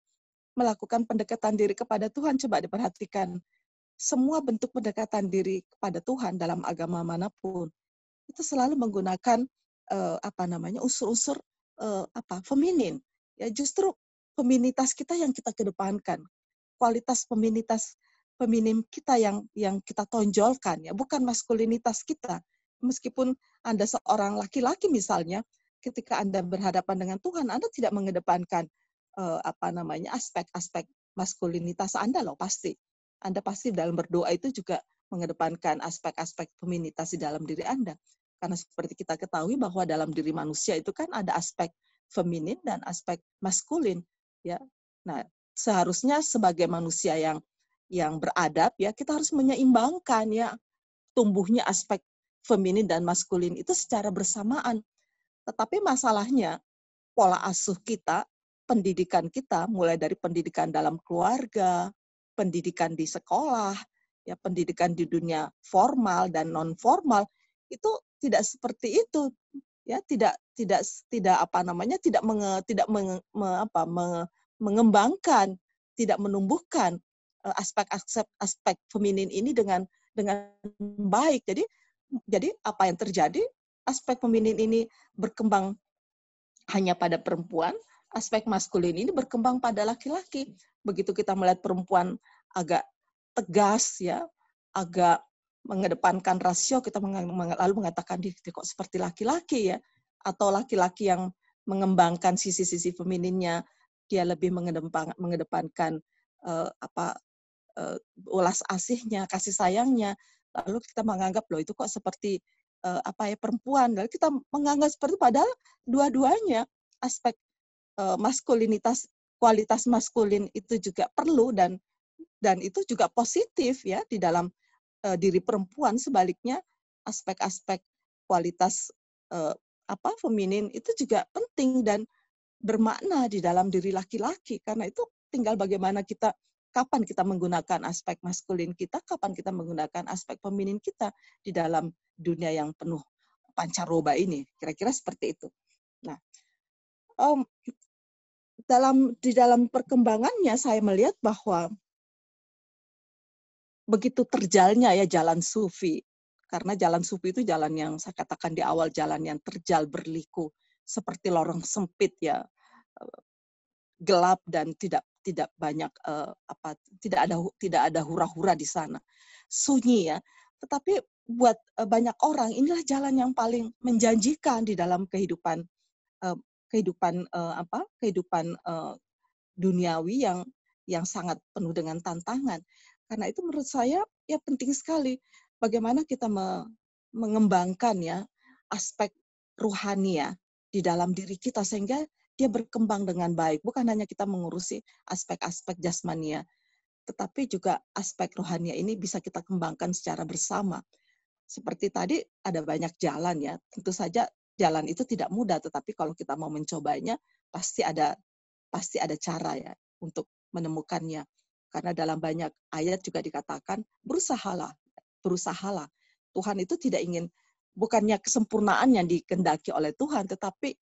melakukan pendekatan diri kepada Tuhan, coba diperhatikan semua bentuk pendekatan diri kepada Tuhan dalam agama manapun itu selalu menggunakan unsur-unsur feminin. Ya justru feminitas kita yang kita kedepankan, kualitas feminin kita yang kita tonjolkan, ya bukan maskulinitas kita. Meskipun Anda seorang laki-laki misalnya, ketika Anda berhadapan dengan Tuhan, Anda tidak mengedepankan aspek-aspek maskulinitas Anda loh, pasti. Anda pasti dalam berdoa itu juga mengedepankan aspek-aspek feminitas di dalam diri Anda. Karena seperti kita ketahui bahwa dalam diri manusia itu kan ada aspek feminin dan aspek maskulin, ya. Nah, seharusnya sebagai manusia yang beradab, ya kita harus menyeimbangkan ya tumbuhnya aspek feminin dan maskulin itu secara bersamaan. Tetapi masalahnya pola asuh kita, pendidikan kita, mulai dari pendidikan dalam keluarga, pendidikan di sekolah, ya pendidikan di dunia formal dan non formal itu tidak seperti itu, ya tidak mengembangkan, tidak menumbuhkan aspek feminin ini dengan baik. Jadi apa yang terjadi? Aspek feminin ini berkembang hanya pada perempuan, aspek maskulin ini berkembang pada laki-laki. Begitu kita melihat perempuan agak tegas, ya, agak mengedepankan rasio, kita lalu mengatakan dia kok seperti laki-laki ya, atau laki-laki yang mengembangkan sisi-sisi femininnya, dia lebih mengedepankan ulas asihnya, kasih sayangnya, lalu kita menganggap loh itu kok seperti perempuan, lalu kita menganggap seperti padahal dua-duanya aspek maskulinitas, kualitas maskulin itu juga perlu dan itu juga positif ya di dalam diri perempuan. Sebaliknya aspek-aspek kualitas feminin itu juga penting dan bermakna di dalam diri laki-laki. Karena itu tinggal bagaimana kapan kita menggunakan aspek maskulin kita, kapan kita menggunakan aspek feminin kita di dalam dunia yang penuh pancaroba ini. Kira-kira seperti itu. Nah, di dalam perkembangannya saya melihat bahwa begitu terjalnya ya jalan sufi. Karena jalan sufi itu jalan yang saya katakan di awal, jalan yang terjal berliku seperti lorong sempit ya, gelap dan tidak banyak tidak ada hura-hura di sana, sunyi ya. Tetapi buat banyak orang inilah jalan yang paling menjanjikan di dalam kehidupan duniawi yang sangat penuh dengan tantangan. Karena itu menurut saya ya penting sekali bagaimana kita mengembangkan ya aspek ruhani ya di dalam diri kita sehingga dia berkembang dengan baik. Bukan hanya kita mengurusi aspek-aspek jasmania, tetapi juga aspek rohania ini bisa kita kembangkan secara bersama. Seperti tadi ada banyak jalan ya. Tentu saja jalan itu tidak mudah, tetapi kalau kita mau mencobanya pasti ada cara ya untuk menemukannya. Karena dalam banyak ayat juga dikatakan berusahalah. Tuhan itu tidak ingin, bukannya kesempurnaan yang dikehendaki oleh Tuhan, tetapi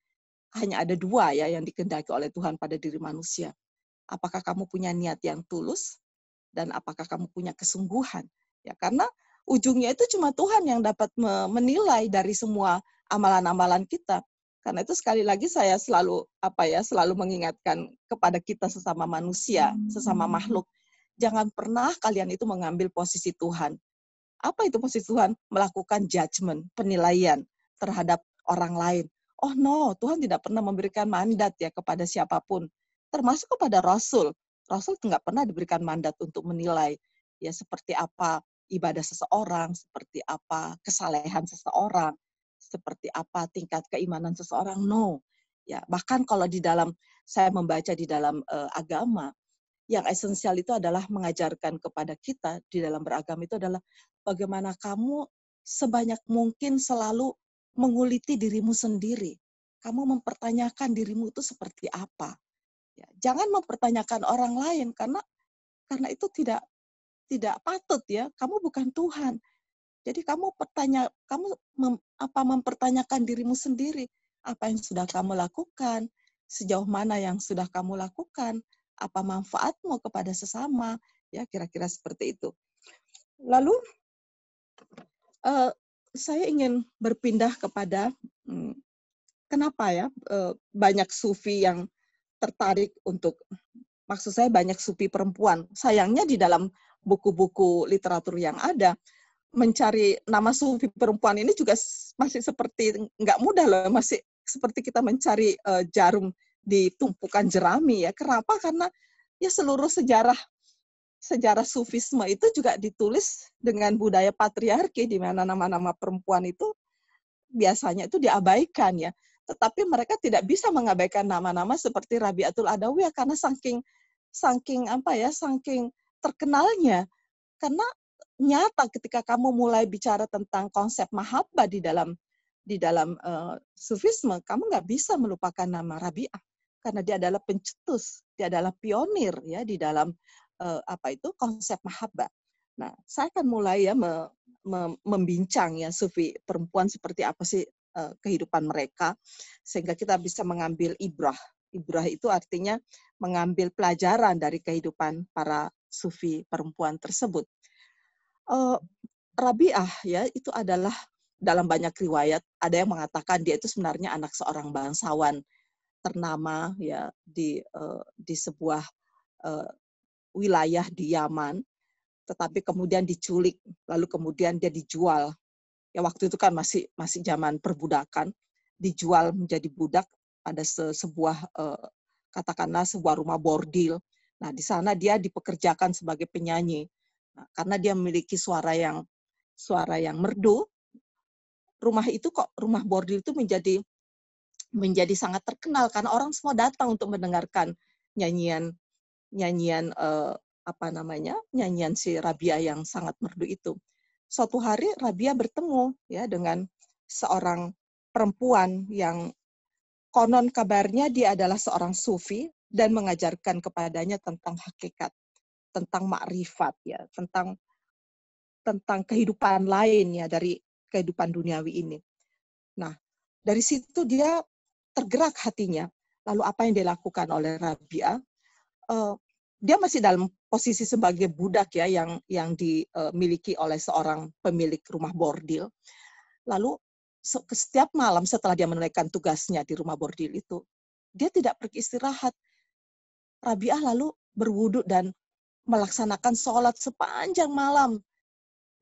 hanya ada dua ya yang dikehendaki oleh Tuhan pada diri manusia. Apakah kamu punya niat yang tulus dan apakah kamu punya kesungguhan? Ya, karena ujungnya itu cuma Tuhan yang dapat menilai dari semua amalan-amalan kita. Karena itu sekali lagi saya selalu mengingatkan kepada kita sesama manusia, sesama makhluk, jangan pernah kalian itu mengambil posisi Tuhan. Apa itu posisi Tuhan? Melakukan judgment, penilaian terhadap orang lain. Oh no, Tuhan tidak pernah memberikan mandat ya kepada siapapun, termasuk kepada Rasul. Rasul nggak pernah diberikan mandat untuk menilai ya seperti apa ibadah seseorang, seperti apa kesalehan seseorang, seperti apa tingkat keimanan seseorang. No, ya bahkan kalau saya membaca di dalam agama, yang esensial itu adalah mengajarkan kepada kita di dalam beragama itu adalah bagaimana kamu sebanyak mungkin selalu menguliti dirimu sendiri. Kamu mempertanyakan dirimu itu seperti apa. Ya, jangan mempertanyakan orang lain karena itu tidak patut ya. Kamu bukan Tuhan. Jadi kamu mempertanyakan dirimu sendiri. Apa yang sudah kamu lakukan? Sejauh mana yang sudah kamu lakukan? Apa manfaatmu kepada sesama? Ya, kira-kira seperti itu. Lalu saya ingin berpindah kepada kenapa ya banyak sufi yang tertarik untuk, maksud saya banyak sufi perempuan. Sayangnya di dalam buku-buku literatur yang ada, mencari nama sufi perempuan ini juga masih seperti nggak mudah loh, masih seperti kita mencari jarum di tumpukan jerami ya. Kenapa? Karena ya seluruh sejarah sufisme itu juga ditulis dengan budaya patriarki di mana nama-nama perempuan itu biasanya itu diabaikan ya. Tetapi mereka tidak bisa mengabaikan nama-nama seperti Rabi'atul Adawiyah karena saking terkenalnya. Karena nyata ketika kamu mulai bicara tentang konsep mahabbah di dalam sufisme, kamu nggak bisa melupakan nama Rabi'ah karena dia adalah pencetus, dia adalah pionir ya di dalam konsep mahabbah. Nah, saya akan mulai ya membincang ya sufi perempuan seperti apa sih kehidupan mereka sehingga kita bisa mengambil ibrah. Ibrah itu artinya mengambil pelajaran dari kehidupan para sufi perempuan tersebut. Rabi'ah ya itu adalah dalam banyak riwayat ada yang mengatakan dia itu sebenarnya anak seorang bangsawan ternama ya di sebuah wilayah di Yaman, tetapi kemudian diculik lalu kemudian dia dijual. Ya waktu itu kan masih zaman perbudakan, dijual menjadi budak pada sebuah katakanlah sebuah rumah bordil. Nah, di sana dia dipekerjakan sebagai penyanyi. Nah, karena dia memiliki suara yang merdu, rumah bordil itu menjadi sangat terkenal karena orang semua datang untuk mendengarkan nyanyian nyanyian si Rabi'ah yang sangat merdu itu. Suatu hari Rabi'ah bertemu ya dengan seorang perempuan yang konon kabarnya dia adalah seorang sufi dan mengajarkan kepadanya tentang hakikat, tentang makrifat ya, tentang kehidupan lain ya dari kehidupan duniawi ini. Nah, dari situ dia tergerak hatinya. Lalu apa yang dilakukan oleh Rabi'ah? Dia masih dalam posisi sebagai budak ya yang dimiliki oleh seorang pemilik rumah bordil. Lalu setiap malam setelah dia menunaikan tugasnya di rumah bordil itu, dia tidak pergi istirahat. Rabi'ah lalu berwudu dan melaksanakan sholat sepanjang malam.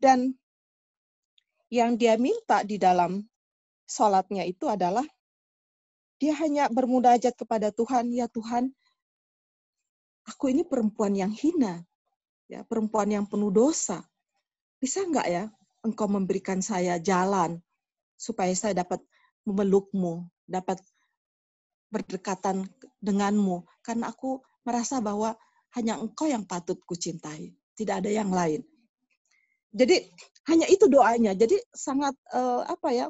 Dan yang dia minta di dalam sholatnya itu adalah dia hanya bermunajat kepada Tuhan, ya Tuhan, aku ini perempuan yang hina, ya perempuan yang penuh dosa. Bisa nggak ya Engkau memberikan saya jalan supaya saya dapat memelukmu, dapat berdekatan denganmu, karena aku merasa bahwa hanya Engkau yang patut kucintai, tidak ada yang lain. Jadi hanya itu doanya. Jadi sangat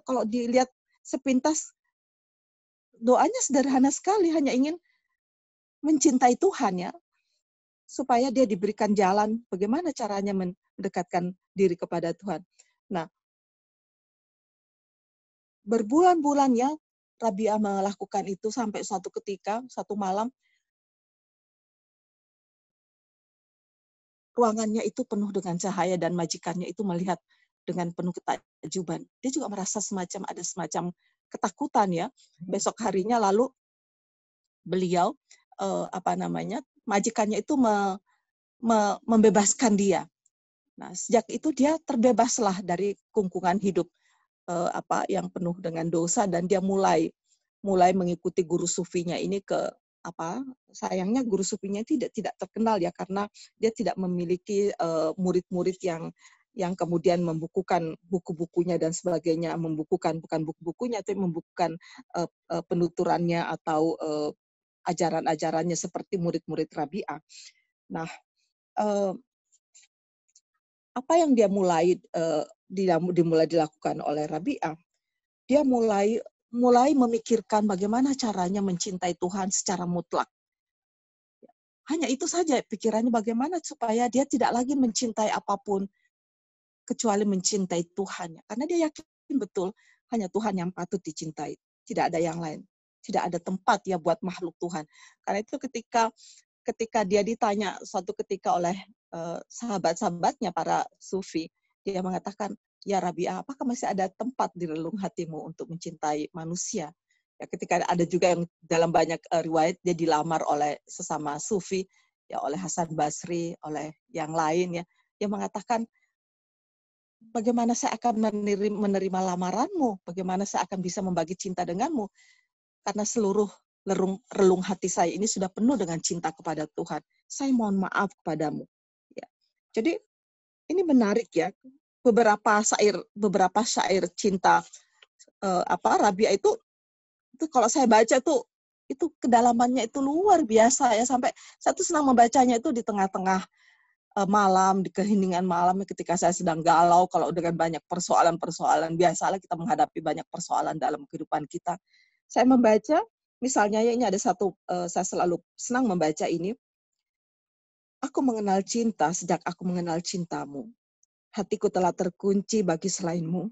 kalau dilihat sepintas doanya sederhana sekali, hanya ingin mencintai Tuhan ya, supaya dia diberikan jalan bagaimana caranya mendekatkan diri kepada Tuhan. Nah, berbulan-bulan ya Rabi'ah melakukan itu sampai suatu ketika, satu malam, ruangannya itu penuh dengan cahaya dan majikannya itu melihat dengan penuh ketakjuban. Dia juga merasa ada semacam ketakutan ya. Besok harinya lalu beliau majikannya itu membebaskan dia. Nah, sejak itu dia terbebaslah dari kungkungan hidup yang penuh dengan dosa dan dia mulai mengikuti guru sufinya ini sayangnya guru sufinya tidak terkenal ya karena dia tidak memiliki murid-murid yang kemudian membukukan buku-bukunya dan sebagainya, bukan buku-bukunya tapi membukukan penuturannya atau ajaran-ajarannya seperti murid-murid Rabi'ah. Nah, apa yang dia mulai dimulai dilakukan oleh Rabi'ah? Dia mulai memikirkan bagaimana caranya mencintai Tuhan secara mutlak. Hanya itu saja pikirannya, bagaimana supaya dia tidak lagi mencintai apapun kecuali mencintai Tuhan. Karena dia yakin betul hanya Tuhan yang patut dicintai, tidak ada yang lain. Tidak ada tempat ya buat makhluk Tuhan. Karena itu ketika dia ditanya suatu ketika oleh sahabat-sahabatnya para sufi, dia mengatakan, "Ya Rabi'ah, apakah masih ada tempat di relung hatimu untuk mencintai manusia?" Ya, ketika ada juga yang dalam banyak riwayat dia dilamar oleh sesama sufi, ya oleh Hasan Basri, oleh yang lain ya, dia mengatakan, "Bagaimana saya akan menerima lamaranmu? Bagaimana saya akan bisa membagi cinta denganmu? Karena seluruh relung hati saya ini sudah penuh dengan cinta kepada Tuhan. Saya mohon maaf kepadamu." Ya. Jadi ini menarik ya. Beberapa syair cinta Rabi'ah itu kalau saya baca itu kedalamannya itu luar biasa ya, sampai saya tuh senang membacanya itu di tengah-tengah malam, di keheningan malam ketika saya sedang galau kalau dengan banyak persoalan-persoalan. Biasalah kita menghadapi banyak persoalan dalam kehidupan kita. Saya membaca, misalnya ya ini ada satu, saya selalu senang membaca ini. "Aku mengenal cinta sejak aku mengenal cintamu. Hatiku telah terkunci bagi selainmu.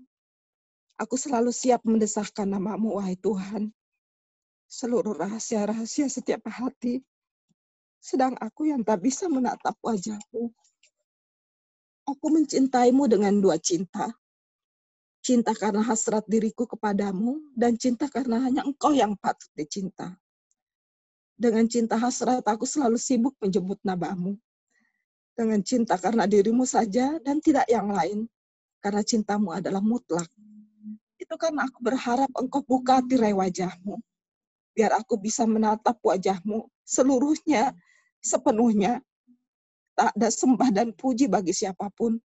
Aku selalu siap mendesahkan namamu, wahai Tuhan. Seluruh rahasia-rahasia setiap hati. Sedang aku yang tak bisa menatap wajahmu. Aku mencintaimu dengan dua cinta. Cinta karena hasrat diriku kepadamu, dan cinta karena hanya engkau yang patut dicinta. Dengan cinta hasrat aku selalu sibuk menjemput namamu. Dengan cinta karena dirimu saja dan tidak yang lain. Karena cintamu adalah mutlak. Itu karena aku berharap engkau buka tirai wajahmu. Biar aku bisa menatap wajahmu seluruhnya, sepenuhnya. Tak ada sembah dan puji bagi siapapun.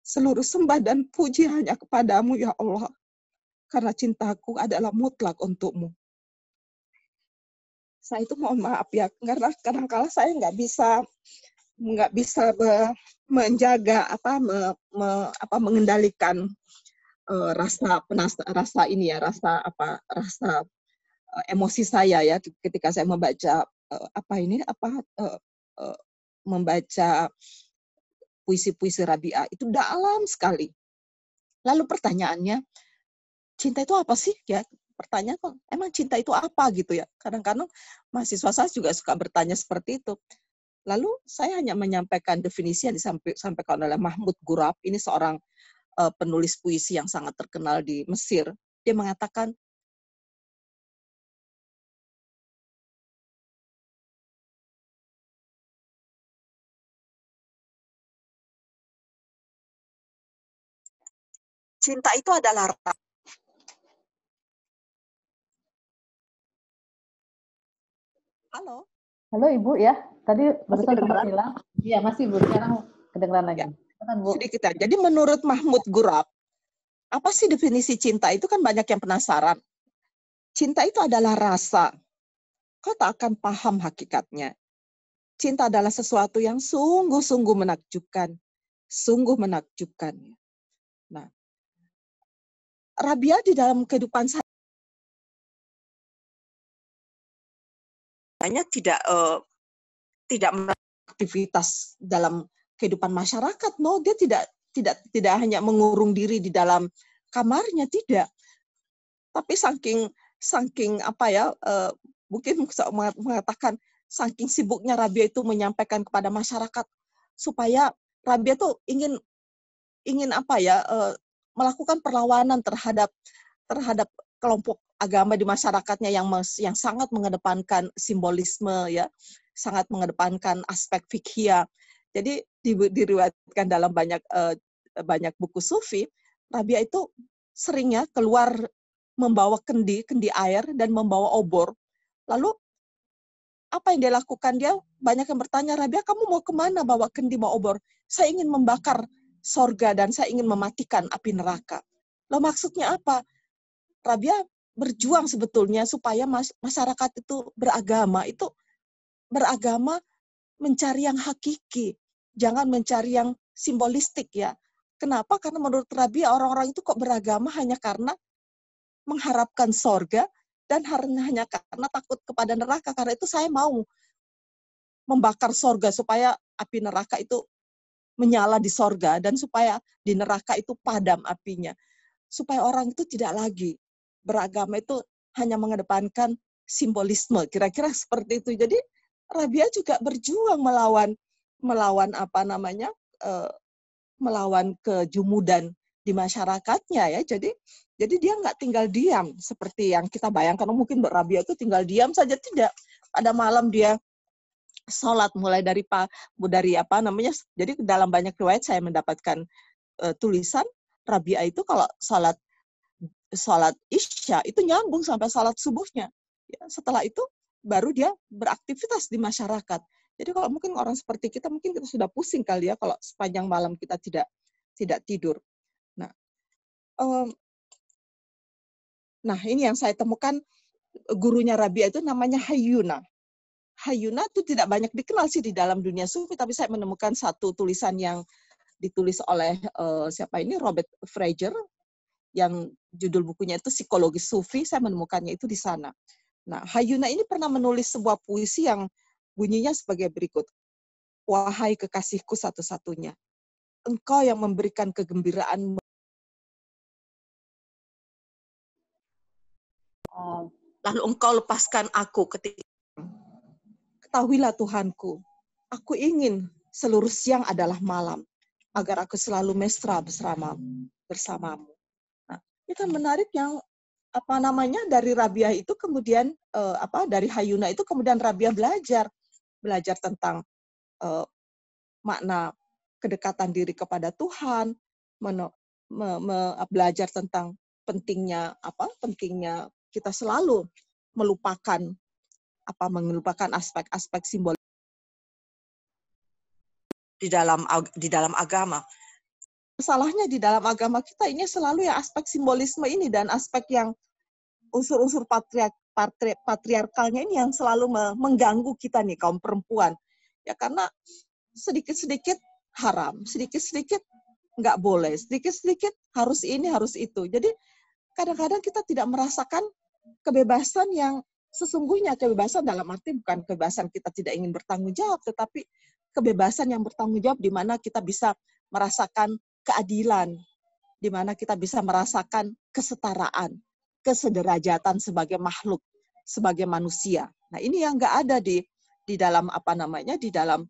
Seluruh sembah dan puji hanya kepadamu, ya Allah. Karena cintaku adalah mutlak untukmu." Saya itu mohon maaf ya, karena kadang-kala saya nggak bisa menjaga mengendalikan rasa emosi saya ya ketika saya membaca membaca puisi-puisi Rabi'ah itu dalam sekali. Lalu pertanyaannya, cinta itu apa sih ya? Pertanyaan kok, emang cinta itu apa gitu ya? Kadang-kadang mahasiswa saya juga suka bertanya seperti itu. Lalu saya hanya menyampaikan definisi yang disampaikan oleh Mahmud Ghurab, ini seorang penulis puisi yang sangat terkenal di Mesir. Dia mengatakan, cinta itu adalah Halo? Halo Ibu ya, tadi Masih barusan sempat kedengeran? hilang. Iya masih Bu, sekarang kedengeran lagi. Ya, Silakan, Bu. sedikit aja. Jadi menurut Mahmud Ghurab, apa sih definisi cinta? Itu kan banyak yang penasaran. Cinta itu adalah rasa. Kau tak akan paham hakikatnya. Cinta adalah sesuatu yang sungguh-sungguh menakjubkan. Sungguh menakjubkan. Nah, Rabi'ah di dalam kehidupan saya tidak aktivitas dalam kehidupan masyarakat. No, dia tidak hanya mengurung diri di dalam kamarnya, tidak. Tapi saking mungkin mengatakan saking sibuknya Rabi'ah itu menyampaikan kepada masyarakat supaya Rabi'ah tuh ingin melakukan perlawanan terhadap kelompok agama di masyarakatnya yang sangat mengedepankan simbolisme ya, sangat mengedepankan aspek fikih. Jadi diriwayatkan dalam banyak buku sufi, Rabi'ah itu seringnya keluar membawa kendi air dan membawa obor. Lalu apa yang dia lakukan? Dia banyak yang bertanya, "Rabi'ah, kamu mau kemana bawa kendi, bawa obor?" "Saya ingin membakar sorga dan saya ingin mematikan api neraka." Loh, maksudnya apa? Rabi'ah berjuang sebetulnya supaya masyarakat itu beragama mencari yang hakiki, jangan mencari yang simbolistik ya. Kenapa? Karena menurut Rabia orang-orang itu kok beragama hanya karena mengharapkan sorga dan hanya karena takut kepada neraka. Karena itu saya mau membakar sorga supaya api neraka itu menyala di sorga dan supaya di neraka itu padam apinya. Supaya orang itu tidak lagi beragama itu hanya mengedepankan simbolisme, kira-kira seperti itu. Jadi Rabia juga berjuang melawan melawan kejumudan di masyarakatnya ya. Jadi dia nggak tinggal diam seperti yang kita bayangkan. Mungkin Rabia itu tinggal diam saja, tidak. Pada malam dia sholat mulai dari jadi dalam banyak riwayat saya mendapatkan tulisan Rabia itu kalau sholat Isya itu nyambung sampai sholat subuhnya. Ya, setelah itu baru dia beraktivitas di masyarakat. Jadi kalau mungkin orang seperti kita, mungkin kita sudah pusing kali ya kalau sepanjang malam kita tidak tidur. Nah, ini yang saya temukan gurunya Rabia itu namanya Hayyuna. Hayyuna itu tidak banyak dikenal sih di dalam dunia sufi, tapi saya menemukan satu tulisan yang ditulis oleh Robert Fraser, yang judul bukunya itu Psikologi Sufi. Saya menemukannya itu di sana. Nah, Hayyuna ini pernah menulis sebuah puisi yang bunyinya sebagai berikut. Wahai kekasihku satu-satunya, engkau yang memberikan kegembiraan. Lalu engkau lepaskan aku ketika. Ketahuilah Tuhanku, aku ingin seluruh siang adalah malam, agar aku selalu mesra bersamamu. Nah, ini kan menarik yang dari Rabia itu kemudian dari Hayyuna itu kemudian Rabia belajar tentang makna kedekatan diri kepada Tuhan, belajar tentang pentingnya kita selalu melupakan aspek-aspek simbol di dalam agama. Masalahnya di dalam agama kita ini selalu ya aspek simbolisme ini dan aspek yang unsur-unsur patriarkalnya ini yang selalu mengganggu kita nih kaum perempuan. Ya karena sedikit-sedikit haram, sedikit-sedikit nggak boleh, sedikit-sedikit harus ini, harus itu. Jadi kadang-kadang kita tidak merasakan kebebasan yang sesungguhnya. Kebebasan dalam arti bukan kebebasan kita tidak ingin bertanggung jawab, tetapi kebebasan yang bertanggung jawab di mana kita bisa merasakan keadilan, di mana kita bisa merasakan kesetaraan, kesederajatan sebagai makhluk, sebagai manusia. Nah, ini yang nggak ada di dalam di dalam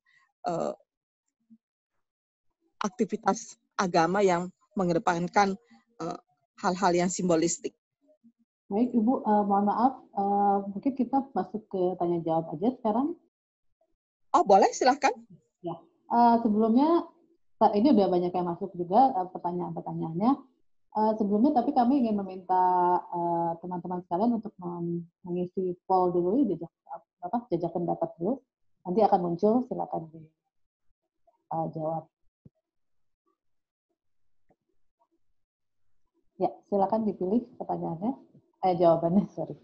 aktivitas agama yang mengedepankan hal-hal yang simbolistik. Baik, Ibu, mohon maaf, mungkin kita masuk ke tanya jawab aja sekarang. Oh, boleh, silahkan. Ya, sebelumnya ini udah banyak yang masuk juga pertanyaan-pertanyaannya. Sebelumnya, tapi kami ingin meminta teman-teman sekalian untuk mengisi poll dulu, jajak pendapat dulu. Nanti akan muncul, silakan dijawab. Ya, silakan dipilih pertanyaannya. Jawabannya, sorry.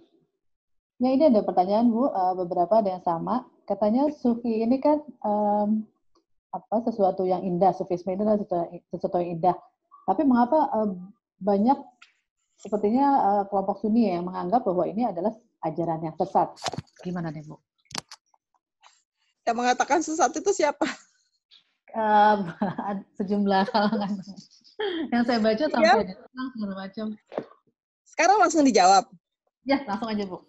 Ya, ini ada pertanyaan, Bu. Beberapa ada yang sama. Katanya sufi ini kan sesuatu yang indah. Sufisme itu adalah sesuatu yang indah. Tapi mengapa banyak sepertinya kelompok Sunni yang menganggap bahwa ini adalah ajaran yang sesat? Gimana nih, Bu? Yang mengatakan sesat itu siapa? Sejumlah kalangan. Yang saya baca sampai ada segala macam. Sekarang langsung dijawab. Ya, langsung aja, Bu.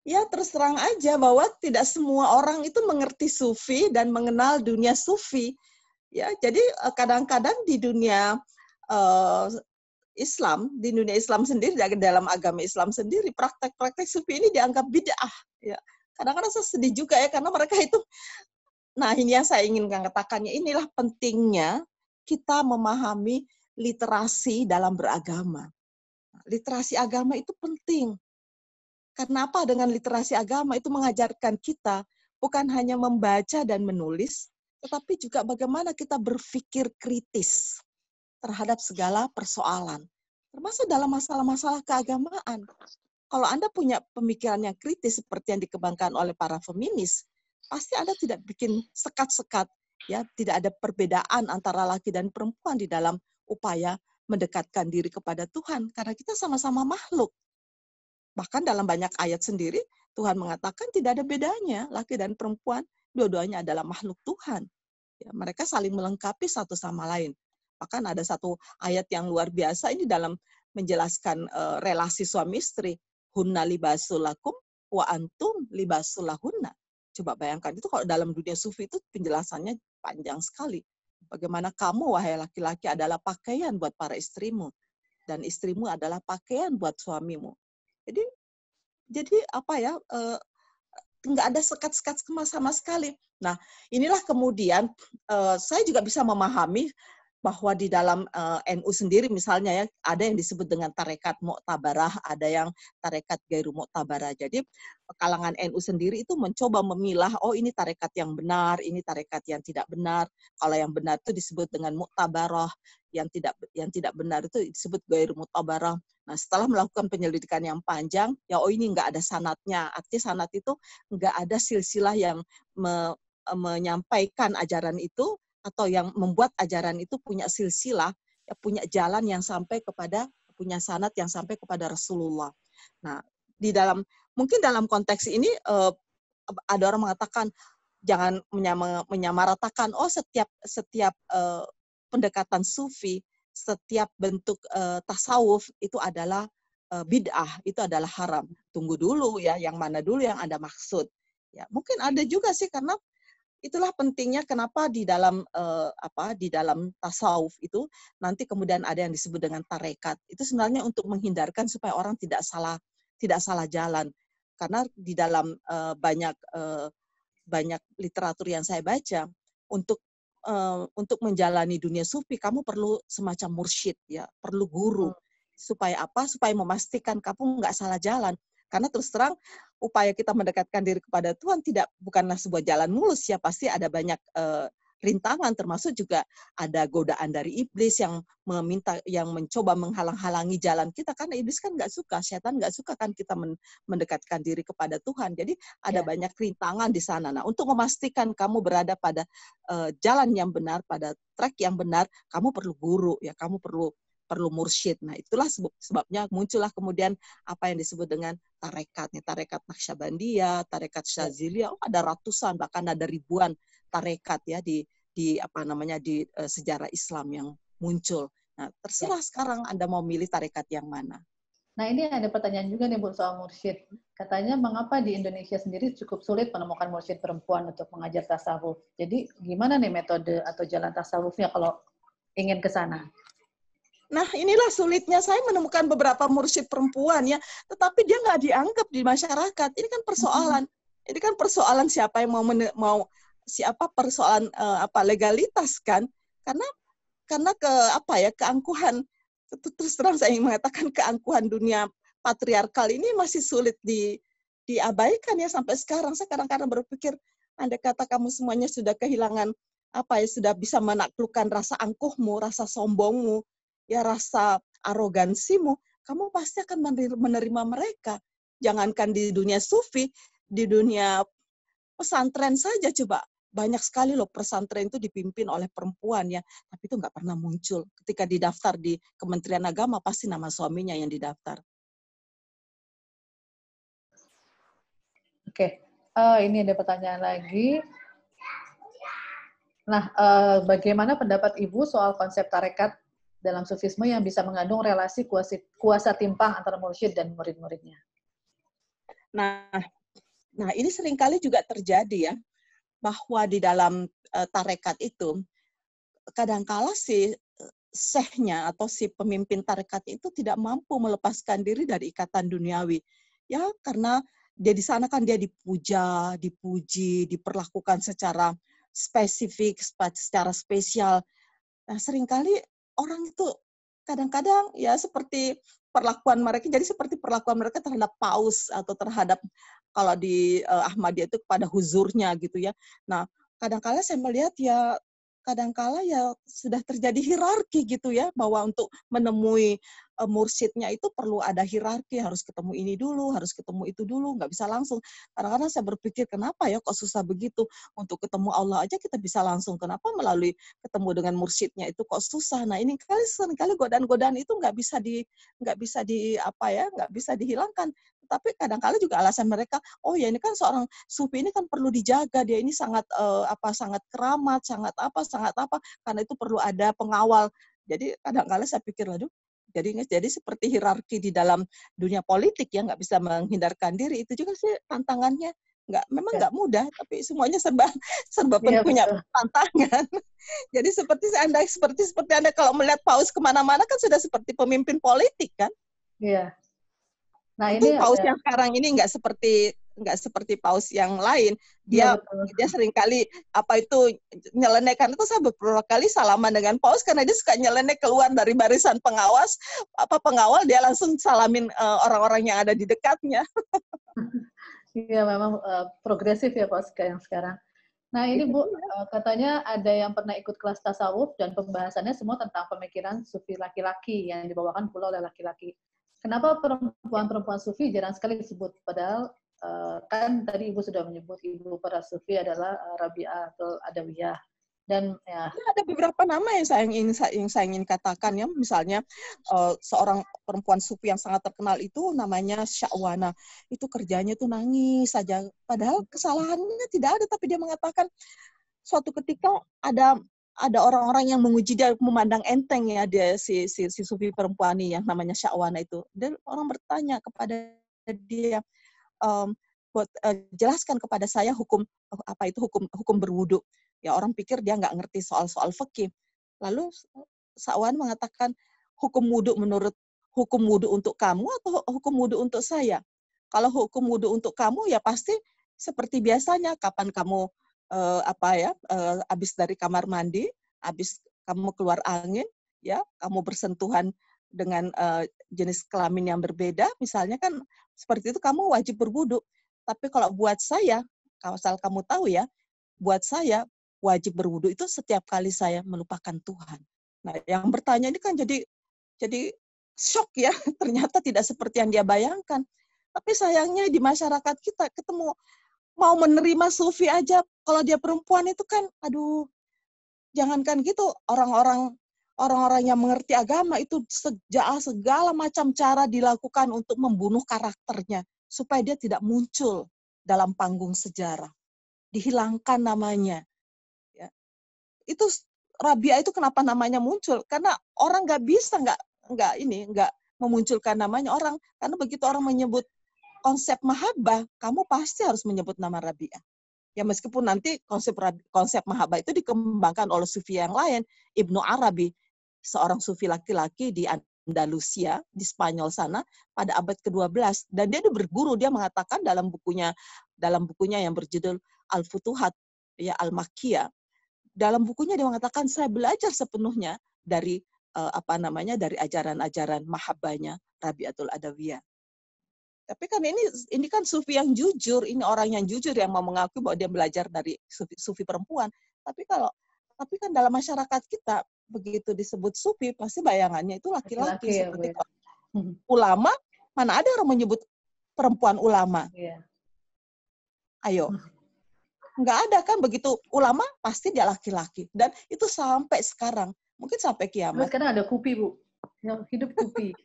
Ya, terus terang aja bahwa tidak semua orang itu mengerti sufi dan mengenal dunia sufi. Ya, jadi kadang-kadang di dunia Islam, di dunia Islam sendiri, dalam agama Islam sendiri, praktek-praktek sufi ini dianggap bid'ah. Ya, kadang-kadang saya sedih juga ya, karena mereka itu. Nah, ini yang saya ingin katakannya, inilah pentingnya kita memahami literasi dalam beragama. Literasi agama itu penting. Karena apa? Dengan literasi agama itu mengajarkan kita bukan hanya membaca dan menulis, tetapi juga bagaimana kita berpikir kritis terhadap segala persoalan, termasuk dalam masalah-masalah keagamaan. Kalau Anda punya pemikiran yang kritis seperti yang dikembangkan oleh para feminis, pasti Anda tidak bikin sekat-sekat, ya, tidak ada perbedaan antara laki dan perempuan di dalam upaya mendekatkan diri kepada Tuhan, karena kita sama-sama makhluk. Bahkan dalam banyak ayat sendiri, Tuhan mengatakan tidak ada bedanya, laki dan perempuan, dua-duanya adalah makhluk Tuhan. Ya, mereka saling melengkapi satu sama lain. Bahkan ada satu ayat yang luar biasa ini dalam menjelaskan relasi suami istri. Hunna libasul lakum wa antum libasul lahunna. Coba bayangkan, itu kalau dalam dunia sufi itu penjelasannya panjang sekali. Bagaimana kamu, wahai laki-laki, adalah pakaian buat para istrimu. Dan istrimu adalah pakaian buat suamimu. Jadi apa ya, nggak ada sekat-sekat sama sekali. Nah, inilah kemudian saya juga bisa memahami bahwa di dalam NU sendiri misalnya ya, ada yang disebut dengan tarekat Mu'tabarah, ada yang tarekat Gairu Mu'tabarah. Jadi kalangan NU sendiri itu mencoba memilah, oh ini tarekat yang benar, ini tarekat yang tidak benar. Kalau yang benar itu disebut dengan Mu'tabarah, yang tidak benar itu disebut Gairu Mu'tabarah. Nah, setelah melakukan penyelidikan yang panjang, ya oh ini nggak ada sanadnya. Artinya sanad itu nggak ada silsilah yang menyampaikan ajaran itu, atau yang membuat ajaran itu punya silsilah, ya, punya jalan yang sampai kepada, punya sanad yang sampai kepada Rasulullah. Nah, mungkin dalam konteks ini ada orang mengatakan jangan menyamaratakan, oh setiap pendekatan sufi, setiap bentuk tasawuf itu adalah bid'ah, itu adalah haram. Tunggu dulu ya, yang mana dulu yang Anda maksud. Ya, mungkin ada juga sih, karena itulah pentingnya kenapa di dalam di dalam tasawuf itu nanti kemudian ada yang disebut dengan tarekat. Itu sebenarnya untuk menghindarkan supaya orang tidak salah jalan. Karena di dalam banyak literatur yang saya baca, untuk menjalani dunia sufi kamu perlu semacam mursyid, ya, perlu guru. Supaya apa? Supaya memastikan kamu nggak salah jalan. Karena terus terang, upaya kita mendekatkan diri kepada Tuhan bukanlah sebuah jalan mulus, ya, pasti ada banyak rintangan, termasuk juga ada godaan dari iblis yang mencoba menghalang-halangi jalan kita, karena iblis kan nggak suka, setan nggak suka kan kita mendekatkan diri kepada Tuhan. Jadi ada banyak rintangan di sana. Nah, untuk memastikan kamu berada pada jalan yang benar, pada track yang benar, kamu perlu guru, ya, kamu perlu mursyid. Nah, itulah sebabnya muncullah kemudian apa yang disebut dengan tarekat. Tarekat Naqsyabandiyah, tarekat Syaziliyah, ada ratusan, bahkan ada ribuan tarekat ya di sejarah Islam yang muncul. Nah, terserah sekarang Anda mau milih tarekat yang mana. Nah, ini ada pertanyaan juga nih Bu soal mursyid. Katanya mengapa di Indonesia sendiri cukup sulit menemukan mursyid perempuan untuk mengajar tasawuf. Jadi gimana nih metode atau jalan tasawufnya kalau ingin ke sana? Nah, inilah sulitnya saya menemukan beberapa mursyid perempuan ya, tetapi dia nggak dianggap di masyarakat. Ini kan persoalan. Ini kan persoalan siapa yang persoalan legalitas kan? Karena keangkuhan, terus terang saya ingin mengatakan keangkuhan dunia patriarkal ini masih sulit diabaikan ya sampai sekarang. Saya kadang-kadang berpikir, andai kata kamu semuanya sudah kehilangan sudah bisa menaklukkan rasa angkuhmu, rasa sombongmu, ya, rasa arogansimu, kamu pasti akan menerima mereka. Jangankan di dunia sufi, di dunia pesantren saja coba. Banyak sekali loh pesantren itu dipimpin oleh perempuan ya, tapi itu nggak pernah muncul. Ketika didaftar di Kementerian Agama, pasti nama suaminya yang didaftar. Oke, ini ada pertanyaan lagi. Nah, bagaimana pendapat Ibu soal konsep tarekat dalam sufisme yang bisa mengandung relasi kuasa timpang antara mursyid dan murid-muridnya? Nah, ini seringkali juga terjadi ya, bahwa di dalam tarekat itu, kadangkala si syekhnya atau si pemimpin tarekat itu tidak mampu melepaskan diri dari ikatan duniawi. Ya, karena dia di sana kan dia dipuja, dipuji, diperlakukan secara spesifik, secara spesial. Nah, seringkali orang itu kadang-kadang ya seperti perlakuan mereka, jadi seperti perlakuan mereka terhadap paus atau terhadap, kalau di Ahmadiyah itu kepada huzurnya gitu ya. Nah, kadang-kala saya melihat ya, kadang-kala ya sudah terjadi hierarki gitu ya, bahwa untuk menemui mursyidnya itu perlu ada hierarki, harus ketemu ini dulu, harus ketemu itu dulu, nggak bisa langsung. Kadang-kadang saya berpikir, kenapa ya kok susah begitu? Untuk ketemu Allah aja kita bisa langsung, kenapa melalui ketemu dengan mursyidnya itu kok susah? Nah ini seringkali godaan-godaan itu nggak bisa dihilangkan. Tapi kadang-kala juga alasan mereka, oh ya ini kan seorang sufi ini kan perlu dijaga, dia ini sangat sangat keramat, sangat apa, karena itu perlu ada pengawal. Jadi kadang-kala saya pikir, aduh, jadi seperti hierarki di dalam dunia politik ya, nggak bisa menghindarkan diri. Itu juga sih tantangannya, memang nggak mudah, tapi semuanya serba punya betul. tantangan. Jadi seperti Anda kalau melihat paus kemana-mana kan sudah seperti pemimpin politik kan. Iya. Nah, Tentu ini paus yang sekarang ini nggak seperti paus yang lain. iya, Dia seringkali nyeleneh, karena itu saya beberapa kali salaman dengan paus karena dia suka nyeleneh keluar dari barisan pengawal, dia langsung salamin orang-orang yang ada di dekatnya. Iya, memang progresif ya Pak yang sekarang. Nah ini Bu, katanya ada yang pernah ikut kelas tasawuf dan pembahasannya semua tentang pemikiran sufi laki-laki yang dibawakan pula oleh laki-laki. Kenapa perempuan-perempuan sufi jarang sekali disebut? Padahal kan tadi Ibu sudah menyebut ibu para sufi adalah Rabi'atul Adawiyah. Dan ya, ada beberapa nama yang saya ingin katakan ya, misalnya seorang perempuan sufi yang sangat terkenal itu namanya Sya'wana. Itu kerjanya tuh nangis saja, padahal kesalahannya tidak ada, tapi dia mengatakan suatu ketika ada orang-orang yang memuji dia, memandang enteng ya dia si sufi perempuan ini yang namanya Sya'wana itu. Dan orang bertanya kepada dia, jelaskan kepada saya hukum berwudu. Ya orang pikir dia nggak ngerti soal fikih. Lalu Sya'wan mengatakan, hukum wudu untuk kamu atau hukum wudu untuk saya? Kalau hukum wudu untuk kamu ya pasti seperti biasanya, kapan kamu habis dari kamar mandi, habis kamu keluar angin, ya kamu bersentuhan dengan jenis kelamin yang berbeda, misalnya kan seperti itu kamu wajib berwudu. Tapi kalau buat saya, kalau kamu tahu ya, buat saya wajib berwudu itu setiap kali saya melupakan Tuhan. Nah, yang bertanya ini kan jadi shock ya, ternyata tidak seperti yang dia bayangkan. Tapi sayangnya di masyarakat kita ketemu mau menerima sufi aja, kalau dia perempuan itu kan, aduh, jangankan gitu, orang-orang yang mengerti agama itu segala macam cara dilakukan untuk membunuh karakternya, supaya dia tidak muncul dalam panggung sejarah. Dihilangkan namanya. Ya. Itu Rabia itu kenapa namanya muncul? Karena orang nggak bisa nggak memunculkan namanya orang, karena begitu orang menyebut konsep mahabbah, kamu pasti harus menyebut nama Rabia. Ya meskipun nanti konsep mahabbah itu dikembangkan oleh sufi yang lain, Ibnu Arabi, seorang sufi laki-laki di Andalusia, di Spanyol sana, pada abad ke-12. Dan dia berguru, dia mengatakan dalam bukunya yang berjudul Al-Futuhat, ya Al-Makkiyah, dalam bukunya dia mengatakan, saya belajar sepenuhnya dari dari ajaran-ajaran mahabbahnya Rabi'atul Adawiyah. Tapi kan ini kan sufi yang jujur, ini orang yang jujur yang mau mengakui bahwa dia belajar dari sufi perempuan. Tapi kan dalam masyarakat kita begitu disebut sufi pasti bayangannya itu laki-laki seperti ya, ulama, mana ada orang menyebut perempuan ulama? Ya. Ayo. Nggak ada kan, begitu ulama pasti dia laki-laki, dan itu sampai sekarang, mungkin sampai kiamat. Sekarang ada kupi Bu, yang hidup kupi.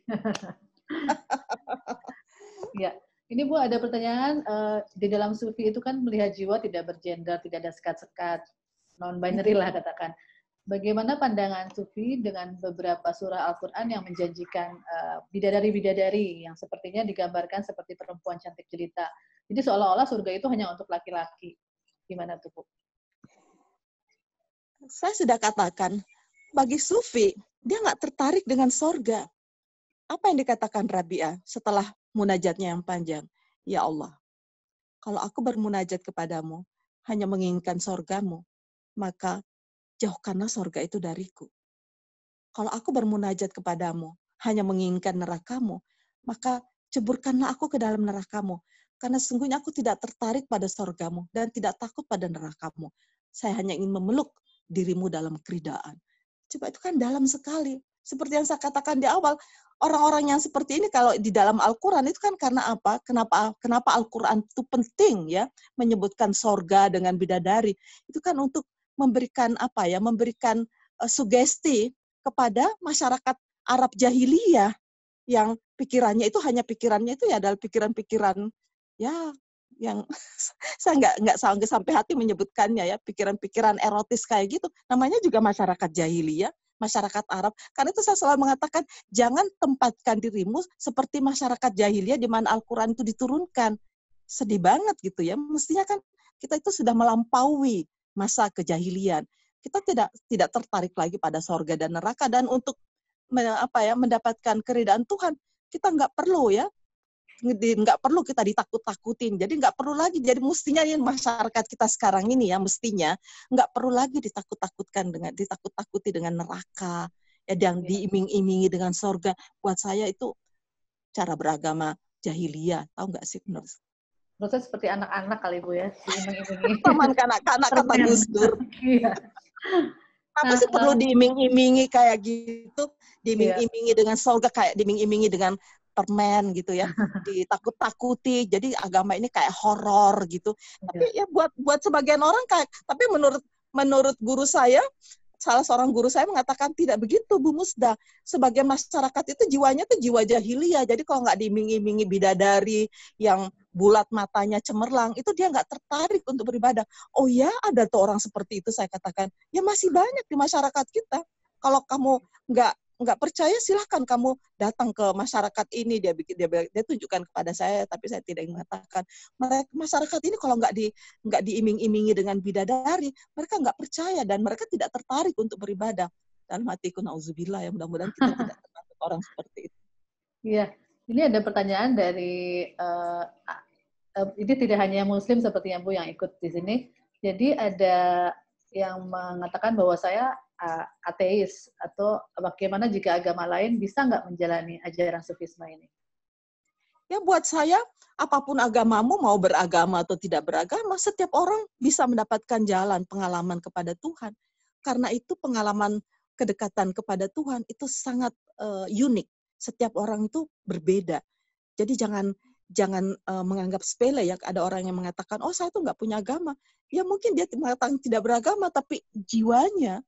Ya, ini Bu ada pertanyaan, di dalam sufi itu kan melihat jiwa tidak bergender, tidak ada sekat-sekat, non-binary lah katakan. Bagaimana pandangan sufi dengan beberapa surah Al-Quran yang menjanjikan bidadari-bidadari yang sepertinya digambarkan seperti perempuan cantik jelita. Jadi seolah-olah surga itu hanya untuk laki-laki. Gimana tuh Bu? Saya sudah katakan, bagi sufi, dia nggak tertarik dengan sorga. Apa yang dikatakan Rabi'ah setelah munajatnya yang panjang? Ya Allah, kalau aku bermunajat kepadamu, hanya menginginkan sorgamu, maka jauhkanlah sorga itu dariku. Kalau aku bermunajat kepadamu, hanya menginginkan nerakamu, maka ceburkanlah aku ke dalam nerakamu. Karena sesungguhnya aku tidak tertarik pada sorgamu dan tidak takut pada nerakamu. Saya hanya ingin memeluk dirimu dalam keridaan. Coba itu kan dalam sekali. Seperti yang saya katakan di awal, orang-orang yang seperti ini kalau di dalam Al-Quran itu kan karena apa? Kenapa Al-Quran itu penting ya, menyebutkan sorga dengan bidadari. Itu kan untuk memberikan apa ya? Memberikan sugesti kepada masyarakat Arab jahiliyah yang pikirannya itu ya adalah pikiran-pikiran ya yang saya nggak sampai hati menyebutkannya ya, pikiran-pikiran erotis kayak gitu. Namanya juga masyarakat jahiliyah, masyarakat Arab. Karena itu saya selalu mengatakan, jangan tempatkan dirimu seperti masyarakat jahiliyah di mana Al-Quran itu diturunkan. Sedih banget gitu ya. Mestinya kan kita itu sudah melampaui masa kejahilian. Kita tidak tertarik lagi pada sorga dan neraka, dan untuk mendapatkan keridhaan Tuhan, kita nggak perlu ya, nggak perlu kita ditakut-takutin. Jadi nggak perlu lagi. Jadi mestinya ini masyarakat kita sekarang ini ya, mestinya nggak perlu lagi ditakut-takuti dengan neraka, ya, yang diiming-imingi dengan sorga. Buat saya itu cara beragama jahiliyah. Tahu nggak sih menurut? Menurut saya seperti anak-anak kali Bu ya, diiming-imingi. Taman kanak-kanak kata Gus Dur. Iya. Apa sih perlu diiming-imingi kayak gitu? Diiming-imingi dengan sorga, kayak diiming-imingi dengan permen gitu ya, ditakut-takuti. Jadi agama ini kayak horor gitu. Tapi ya buat sebagian orang tapi menurut guru saya, salah seorang guru saya mengatakan tidak begitu, Bu Musda. Sebagian masyarakat itu jiwanya tuh jiwa jahiliyah. Jadi kalau nggak diiming-imingi bidadari yang bulat matanya cemerlang, itu dia nggak tertarik untuk beribadah. Oh ya, ada tuh orang seperti itu, saya katakan. Ya masih banyak di masyarakat kita. Kalau kamu nggak percaya, silahkan kamu datang ke masyarakat ini, dia tunjukkan kepada saya, tapi saya tidak mengatakan. Masyarakat ini kalau nggak diiming-imingi dengan bidadari, mereka nggak percaya dan mereka tidak tertarik untuk beribadah. Dan hatiku nauzubillah, ya mudah-mudahan kita tidak termasuk orang seperti itu. Iya, ini ada pertanyaan dari ini tidak hanya Muslim sepertinya Bu yang ikut di sini. Jadi ada yang mengatakan bahwa saya ateis, atau bagaimana jika agama lain bisa nggak menjalani ajaran sufisme ini? Ya buat saya, apapun agamamu, mau beragama atau tidak beragama, setiap orang bisa mendapatkan jalan pengalaman kepada Tuhan. Karena itu pengalaman kedekatan kepada Tuhan itu sangat unik. Setiap orang itu berbeda. Jadi jangan menganggap sepele ya. Ada orang yang mengatakan, oh saya tuh nggak punya agama. Ya mungkin dia mengatakan tidak beragama, tapi jiwanya,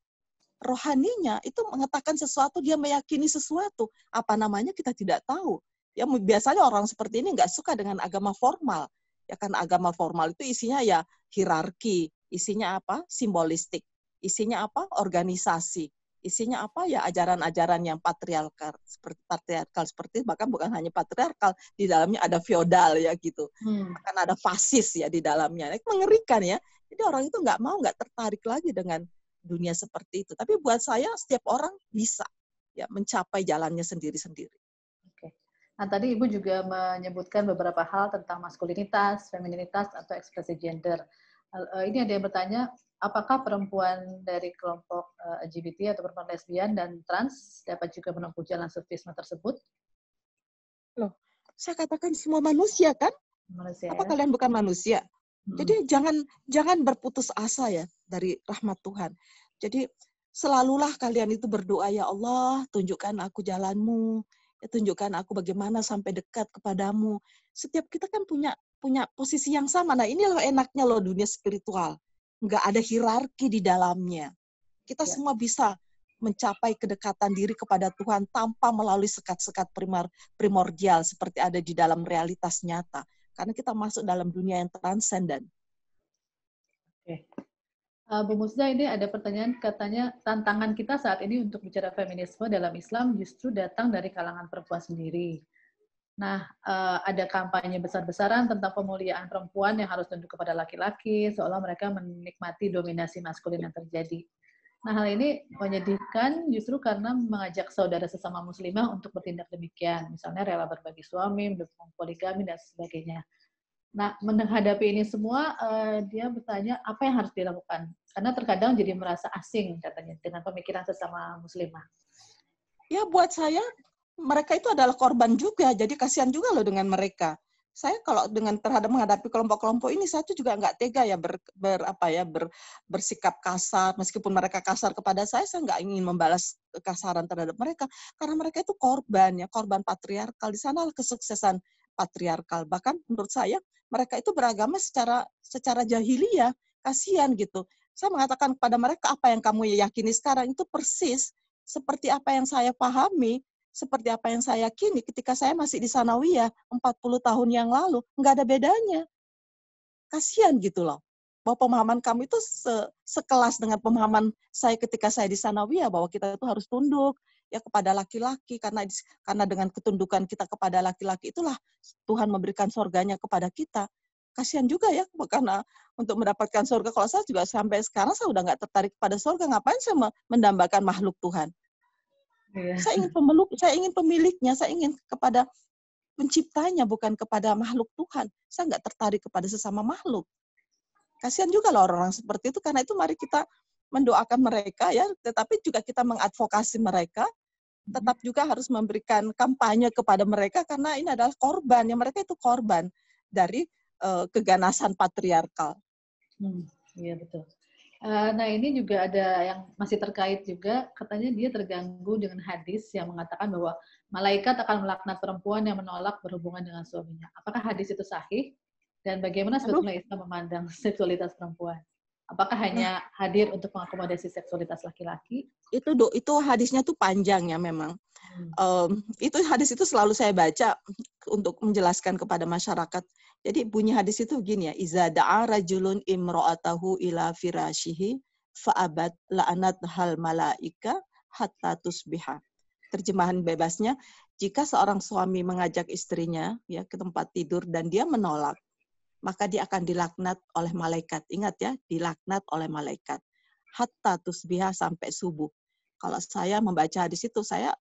rohaninya itu mengatakan sesuatu, dia meyakini sesuatu. Apa namanya kita tidak tahu. Ya biasanya orang seperti ini nggak suka dengan agama formal. Ya kan agama formal itu isinya ya hierarki, isinya apa? Simbolistik, isinya apa? Organisasi, isinya apa ya ajaran-ajaran yang patriarkal seperti bahkan bukan hanya patriarkal, di dalamnya ada feodal ya gitu. Akan ada fasis ya di dalamnya. Itu mengerikan ya. Jadi orang itu nggak tertarik lagi dengan dunia seperti itu. Tapi buat saya setiap orang bisa ya mencapai jalannya sendiri-sendiri. Oke. Nah, tadi Ibu juga menyebutkan beberapa hal tentang maskulinitas, femininitas, atau ekspresi gender. Ini ada yang bertanya, apakah perempuan dari kelompok LGBT atau perempuan lesbian dan trans dapat juga menempuh jalan sufisme tersebut? Loh, saya katakan semua manusia kan? Manusia, apa ya? Kalian bukan manusia? Jadi jangan berputus asa ya dari rahmat Tuhan. Jadi selalulah kalian itu berdoa, ya Allah, tunjukkan aku jalanmu, ya tunjukkan aku bagaimana sampai dekat kepadamu. Setiap kita kan punya posisi yang sama. Nah ini loh enaknya loh dunia spiritual. Nggak ada hierarki di dalamnya. Kita semua bisa mencapai kedekatan diri kepada Tuhan tanpa melalui sekat-sekat primordial seperti ada di dalam realitas nyata. Karena kita masuk dalam dunia yang transenden. Oke. Bu Musda, ini ada pertanyaan, katanya tantangan kita saat ini untuk bicara feminisme dalam Islam justru datang dari kalangan perempuan sendiri. Nah, ada kampanye besar-besaran tentang pemuliaan perempuan yang harus tunduk kepada laki-laki, seolah mereka menikmati dominasi maskulin yang terjadi. Nah, hal ini menyedihkan justru karena mengajak saudara sesama muslimah untuk bertindak demikian. Misalnya rela berbagi suami, mendukung poligami, dan sebagainya. Nah, menghadapi ini semua, dia bertanya apa yang harus dilakukan. Karena terkadang jadi merasa asing, katanya, dengan pemikiran sesama muslimah. Ya, buat saya, mereka itu adalah korban juga. Jadi kasihan juga loh dengan mereka. Saya kalau terhadap menghadapi kelompok-kelompok ini, saya tuh juga nggak tega ya bersikap kasar. Meskipun mereka kasar kepada saya nggak ingin membalas kekasaran terhadap mereka. Karena mereka itu korban ya, korban patriarkal. Di sana kesuksesan patriarkal. Bahkan menurut saya, mereka itu beragama secara jahiliyah. Kasihan gitu. Saya mengatakan kepada mereka, apa yang kamu yakini sekarang itu persis seperti apa yang saya pahami, seperti apa yang saya yakini ketika saya masih di Sanawiyah 40 tahun yang lalu, nggak ada bedanya. Kasihan gitu loh. Bahwa pemahaman kamu itu sekelas dengan pemahaman saya ketika saya di Sanawiyah, bahwa kita itu harus tunduk ya kepada laki-laki, karena dengan ketundukan kita kepada laki-laki itulah Tuhan memberikan surganya kepada kita. Kasihan juga ya, karena untuk mendapatkan surga, kalau saya juga sampai sekarang saya udah nggak tertarik pada surga, ngapain saya mendambakan makhluk Tuhan? Iya. Saya ingin pemiliknya, saya ingin kepada penciptanya, bukan kepada makhluk Tuhan. Saya nggak tertarik kepada sesama makhluk. Kasihan juga loh orang-orang seperti itu, karena itu mari kita mendoakan mereka ya, tetapi juga kita mengadvokasi mereka, tetap juga harus memberikan kampanye kepada mereka, karena ini adalah korban, yang mereka itu korban dari keganasan patriarkal. Iya betul. Nah ini juga ada yang masih terkait juga, katanya dia terganggu dengan hadis yang mengatakan bahwa malaikat akan melaknat perempuan yang menolak berhubungan dengan suaminya. Apakah hadis itu sahih? Dan bagaimana sebetulnya Islam memandang seksualitas perempuan? Apakah hanya hadir untuk mengakomodasi seksualitas laki-laki? Itu hadisnya tuh panjang ya memang. Itu hadis itu selalu saya baca untuk menjelaskan kepada masyarakat. Jadi bunyi hadis itu gini ya, iza da'a rajulun imra'atahu ila firashihi fa'abat la'anat hal malaika hatta tusbiha. Terjemahan bebasnya, jika seorang suami mengajak istrinya ya ke tempat tidur dan dia menolak, maka dia akan dilaknat oleh malaikat. Ingat ya, dilaknat oleh malaikat. Hatta tusbiha, sampai subuh. Kalau saya membaca hadis itu, saya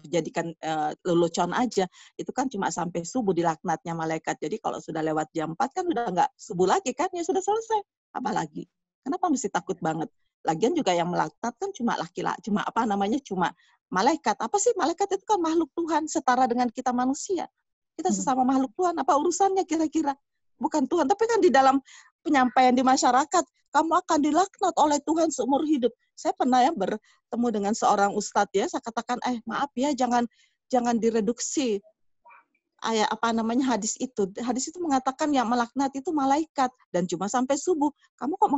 jadikan lelucon aja. Itu kan cuma sampai subuh dilaknatnya malaikat. Jadi kalau sudah lewat jam 4 kan udah nggak subuh lagi kan, ya sudah selesai. Apalagi? Kenapa mesti takut banget? Lagian juga yang melaknat kan cuma laki-laki, cuma malaikat. Apa sih malaikat itu kan makhluk Tuhan, setara dengan kita manusia. Kita sesama makhluk Tuhan, apa urusannya kira-kira? Bukan Tuhan, tapi kan di dalam penyampaian di masyarakat, kamu akan dilaknat oleh Tuhan seumur hidup. Saya pernah ya bertemu dengan seorang ustadz ya, saya katakan, maaf ya, jangan direduksi hadis itu. Hadis itu mengatakan yang melaknat itu malaikat dan cuma sampai subuh. Kamu kok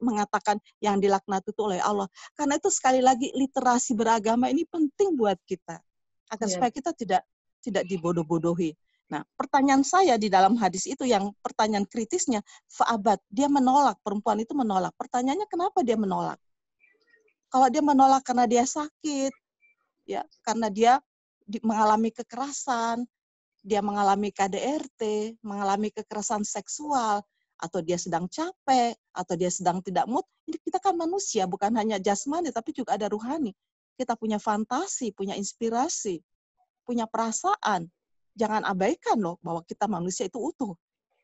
mengatakan yang dilaknat itu oleh Allah? Karena itu sekali lagi literasi beragama ini penting buat kita agar supaya kita tidak dibodoh-bodohi. Nah, pertanyaan saya di dalam hadis itu yang pertanyaan kritisnya, fa'abat, dia menolak, perempuan itu menolak. Pertanyaannya kenapa dia menolak? Kalau dia menolak karena dia sakit, ya, karena dia mengalami kekerasan, dia mengalami KDRT, mengalami kekerasan seksual, atau dia sedang capek, atau dia sedang tidak mood, ini kita kan manusia, bukan hanya jasmani, tapi juga ada ruhani. Kita punya fantasi, punya inspirasi, punya perasaan. Jangan abaikan loh bahwa kita manusia itu utuh.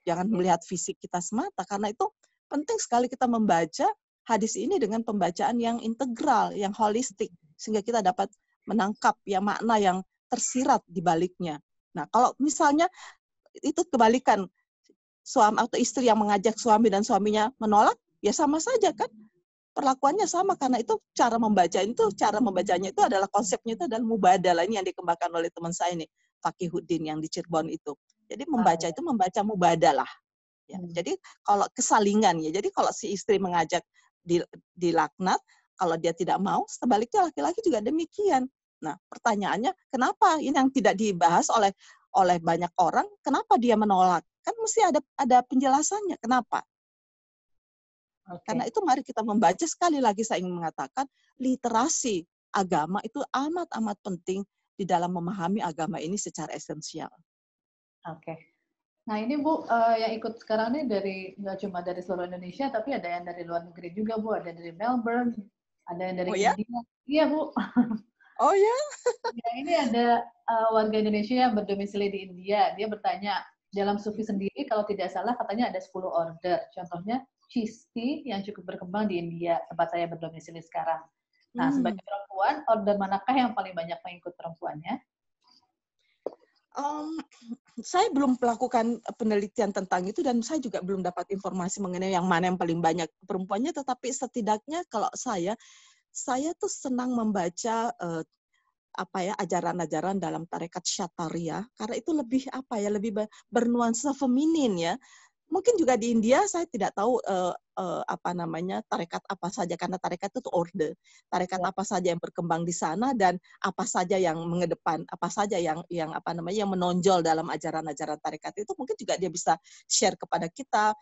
Jangan melihat fisik kita semata, karena itu penting sekali kita membaca hadis ini dengan pembacaan yang integral, yang holistik, sehingga kita dapat menangkap ya makna yang tersirat di baliknya. Nah, kalau misalnya itu kebalikan, suami atau istri yang mengajak suami dan suaminya menolak, ya sama saja kan? Perlakuannya sama, karena itu cara membacanya itu adalah konsepnya itu adalah mubadalah, ini yang dikembangkan oleh teman saya ini, Fakihuddin yang di Cirebon itu. Jadi membaca mubadalah. Ya, jadi kalau kesalingan ya, jadi kalau si istri mengajak dilaknat, kalau dia tidak mau, sebaliknya laki-laki juga demikian. Nah, pertanyaannya, kenapa ini yang tidak dibahas oleh banyak orang? Kenapa dia menolak? Kan mesti ada penjelasannya. Kenapa? Karena itu mari kita membaca, sekali lagi saya ingin mengatakan, literasi agama itu amat-amat penting di dalam memahami agama ini secara esensial. Nah ini Bu, yang ikut sekarang ini nggak cuma dari seluruh Indonesia, tapi ada yang dari luar negeri juga Bu, ada dari Melbourne, ada yang dari India. Iya Bu. Oh ya? Ya, ini ada warga Indonesia yang berdomisili di India. Dia bertanya, dalam sufi sendiri kalau tidak salah katanya ada 10 order. Contohnya Chisti yang cukup berkembang di India, tempat saya berdomisili sekarang. Nah, sebagai perempuan, order manakah yang paling banyak mengikut perempuannya? Um, saya belum melakukan penelitian tentang itu dan saya juga belum dapat informasi mengenai yang mana yang paling banyak perempuannya. Tetapi setidaknya kalau saya tuh senang membaca ajaran-ajaran dalam tarekat Syataria karena itu lebih lebih bernuansa feminin ya. Mungkin juga di India saya tidak tahu tarekat apa saja karena tarekat itu orde. Tarekat Ya. apa saja yang berkembang di sana dan apa saja yang mengedepan, apa saja yang yang menonjol dalam ajaran-ajaran tarekat itu mungkin juga dia bisa share kepada kita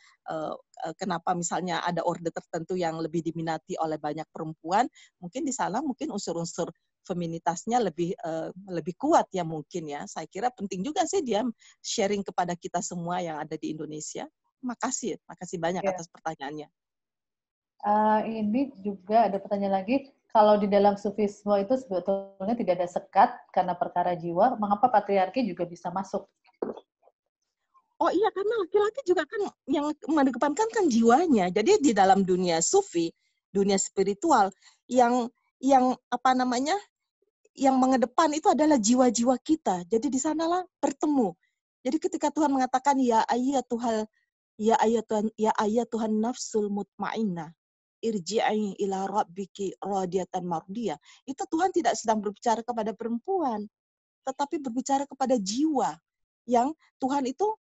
kenapa misalnya ada orde tertentu yang lebih diminati oleh banyak perempuan, mungkin di sana mungkin unsur-unsur feminitasnya lebih kuat ya mungkin ya. Saya kira penting juga sih dia sharing kepada kita semua yang ada di Indonesia. Makasih banyak Ya. atas pertanyaannya. Ini juga ada pertanyaan lagi. Kalau di dalam sufisme itu sebetulnya tidak ada sekat karena perkara jiwa, mengapa patriarki juga bisa masuk? Oh iya, karena laki-laki juga kan yang mengedepankan kan jiwanya. Jadi di dalam dunia sufi, dunia spiritual, yang yang mengedepan itu adalah jiwa-jiwa kita. Jadi di sanalah bertemu. Jadi ketika Tuhan mengatakan ya ayat Tuhan nafsul mutmainnah irji'i ila rabbiki radiyatan mardiyah. Itu Tuhan tidak sedang berbicara kepada perempuan, tetapi berbicara kepada jiwa yang Tuhan itu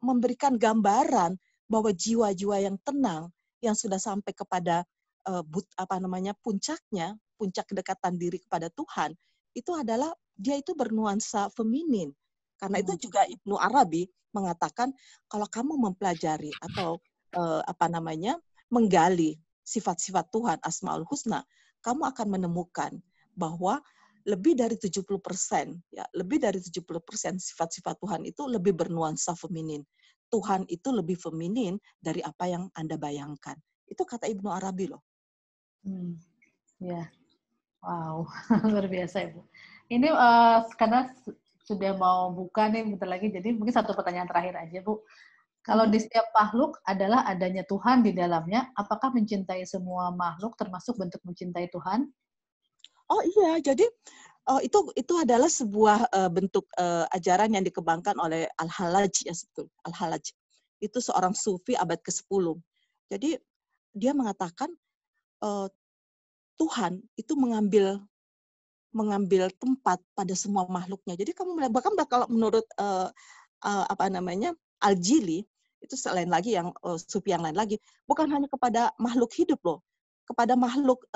memberikan gambaran bahwa jiwa-jiwa yang tenang yang sudah sampai kepada puncak kedekatan diri kepada Tuhan itu adalah dia itu bernuansa feminin. Karena itu juga Ibnu Arabi mengatakan kalau kamu mempelajari atau menggali sifat-sifat Tuhan Asmaul Husna, kamu akan menemukan bahwa lebih dari 70% sifat-sifat Tuhan itu lebih bernuansa feminin. Tuhan itu lebih feminin dari apa yang Anda bayangkan. Itu kata Ibnu Arabi loh. Ya, wow, luar biasa Ibu. Ini karena sudah mau buka nih bentar lagi, jadi mungkin satu pertanyaan terakhir aja Bu. Kalau di setiap makhluk adalah adanya Tuhan di dalamnya, apakah mencintai semua makhluk termasuk bentuk mencintai Tuhan? Oh iya, jadi itu adalah sebuah bentuk ajaran yang dikembangkan oleh Al-Halaj ya betul. Al-Halaj itu seorang sufi abad ke-10. Jadi dia mengatakan Tuhan itu mengambil tempat pada semua makhluknya. Jadi kamu bahkan kalau menurut Al-Jili itu selain lagi yang sufi yang lain lagi, bukan hanya kepada makhluk hidup loh, kepada makhluk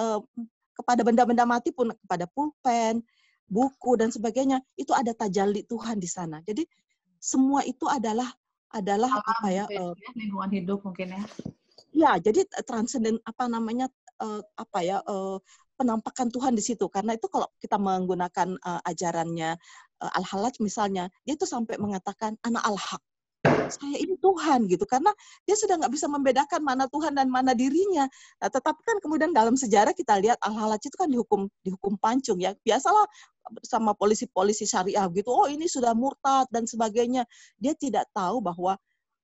kepada benda-benda mati pun, kepada pulpen, buku dan sebagainya, itu ada tajalli Tuhan di sana. Jadi semua itu adalah lingkungan hidup mungkin ya. Ya, jadi transenden penampakan Tuhan di situ. Karena itu kalau kita menggunakan ajarannya Al-Halaj misalnya, dia itu sampai mengatakan anak al-haq. Saya ini Tuhan gitu, karena dia sudah nggak bisa membedakan mana Tuhan dan mana dirinya. Nah, tetapi kan kemudian dalam sejarah kita lihat Al-Halaj itu kan dihukum pancung ya. Biasalah sama polisi-polisi syariah gitu, oh ini sudah murtad dan sebagainya. Dia tidak tahu bahwa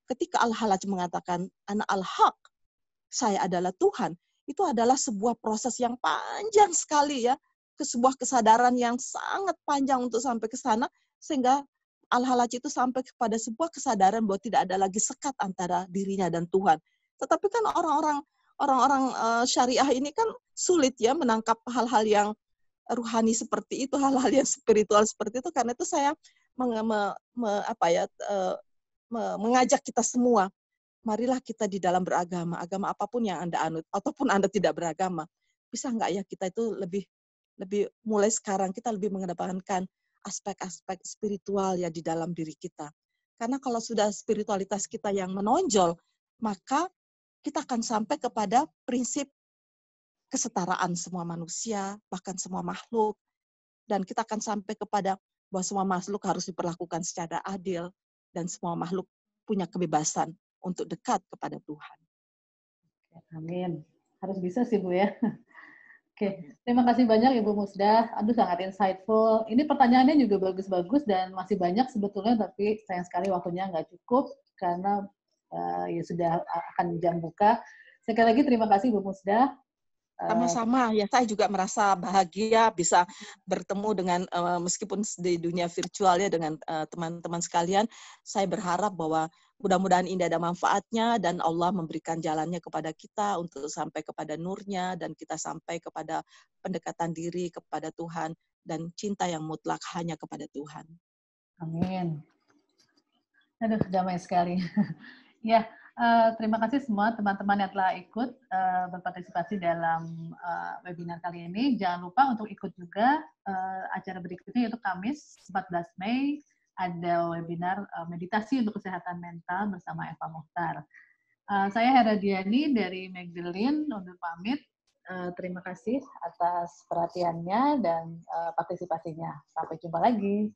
ketika Al-Halaj mengatakan anak al-haq, saya adalah Tuhan, itu adalah sebuah proses yang panjang sekali ya, ke sebuah kesadaran yang sangat panjang untuk sampai ke sana, sehingga Al-Halaj itu sampai kepada sebuah kesadaran bahwa tidak ada lagi sekat antara dirinya dan Tuhan. Tetapi kan orang-orang syariah ini kan sulit ya menangkap hal-hal yang ruhani seperti itu, hal-hal yang spiritual seperti itu. Karena itu saya mengajak kita semua, marilah kita di dalam beragama, agama apapun yang Anda anut, ataupun Anda tidak beragama, bisa nggak ya kita itu lebih mulai sekarang kita lebih mengedepankan aspek-aspek spiritual ya di dalam diri kita. Karena kalau sudah spiritualitas kita yang menonjol, maka kita akan sampai kepada prinsip kesetaraan semua manusia, bahkan semua makhluk. Dan kita akan sampai kepada bahwa semua makhluk harus diperlakukan secara adil, dan semua makhluk punya kebebasan untuk dekat kepada Tuhan. Amin. Harus bisa sih Bu ya. Oke, terima kasih banyak Ibu Musdah. Aduh, sangat insightful. Ini pertanyaannya juga bagus-bagus dan masih banyak sebetulnya, tapi sayang sekali waktunya nggak cukup karena ya sudah akan jam buka. Sekali lagi terima kasih Ibu Musdah. Sama-sama, ya saya juga merasa bahagia bisa bertemu dengan meskipun di dunia virtual ya dengan teman-teman sekalian. Saya berharap bahwa mudah-mudahan ini ada manfaatnya dan Allah memberikan jalannya kepada kita untuk sampai kepada nurnya dan kita sampai kepada pendekatan diri kepada Tuhan dan cinta yang mutlak hanya kepada Tuhan. Amin. Aduh, damai sekali. Ya, terima kasih semua teman-teman yang telah ikut berpartisipasi dalam webinar kali ini. Jangan lupa untuk ikut juga acara berikutnya, yaitu Kamis 14 Mei, ada webinar meditasi untuk kesehatan mental bersama Eva Mokhtar. Saya Hera Diani dari Magdalene, undur pamit. Terima kasih atas perhatiannya dan partisipasinya. Sampai jumpa lagi.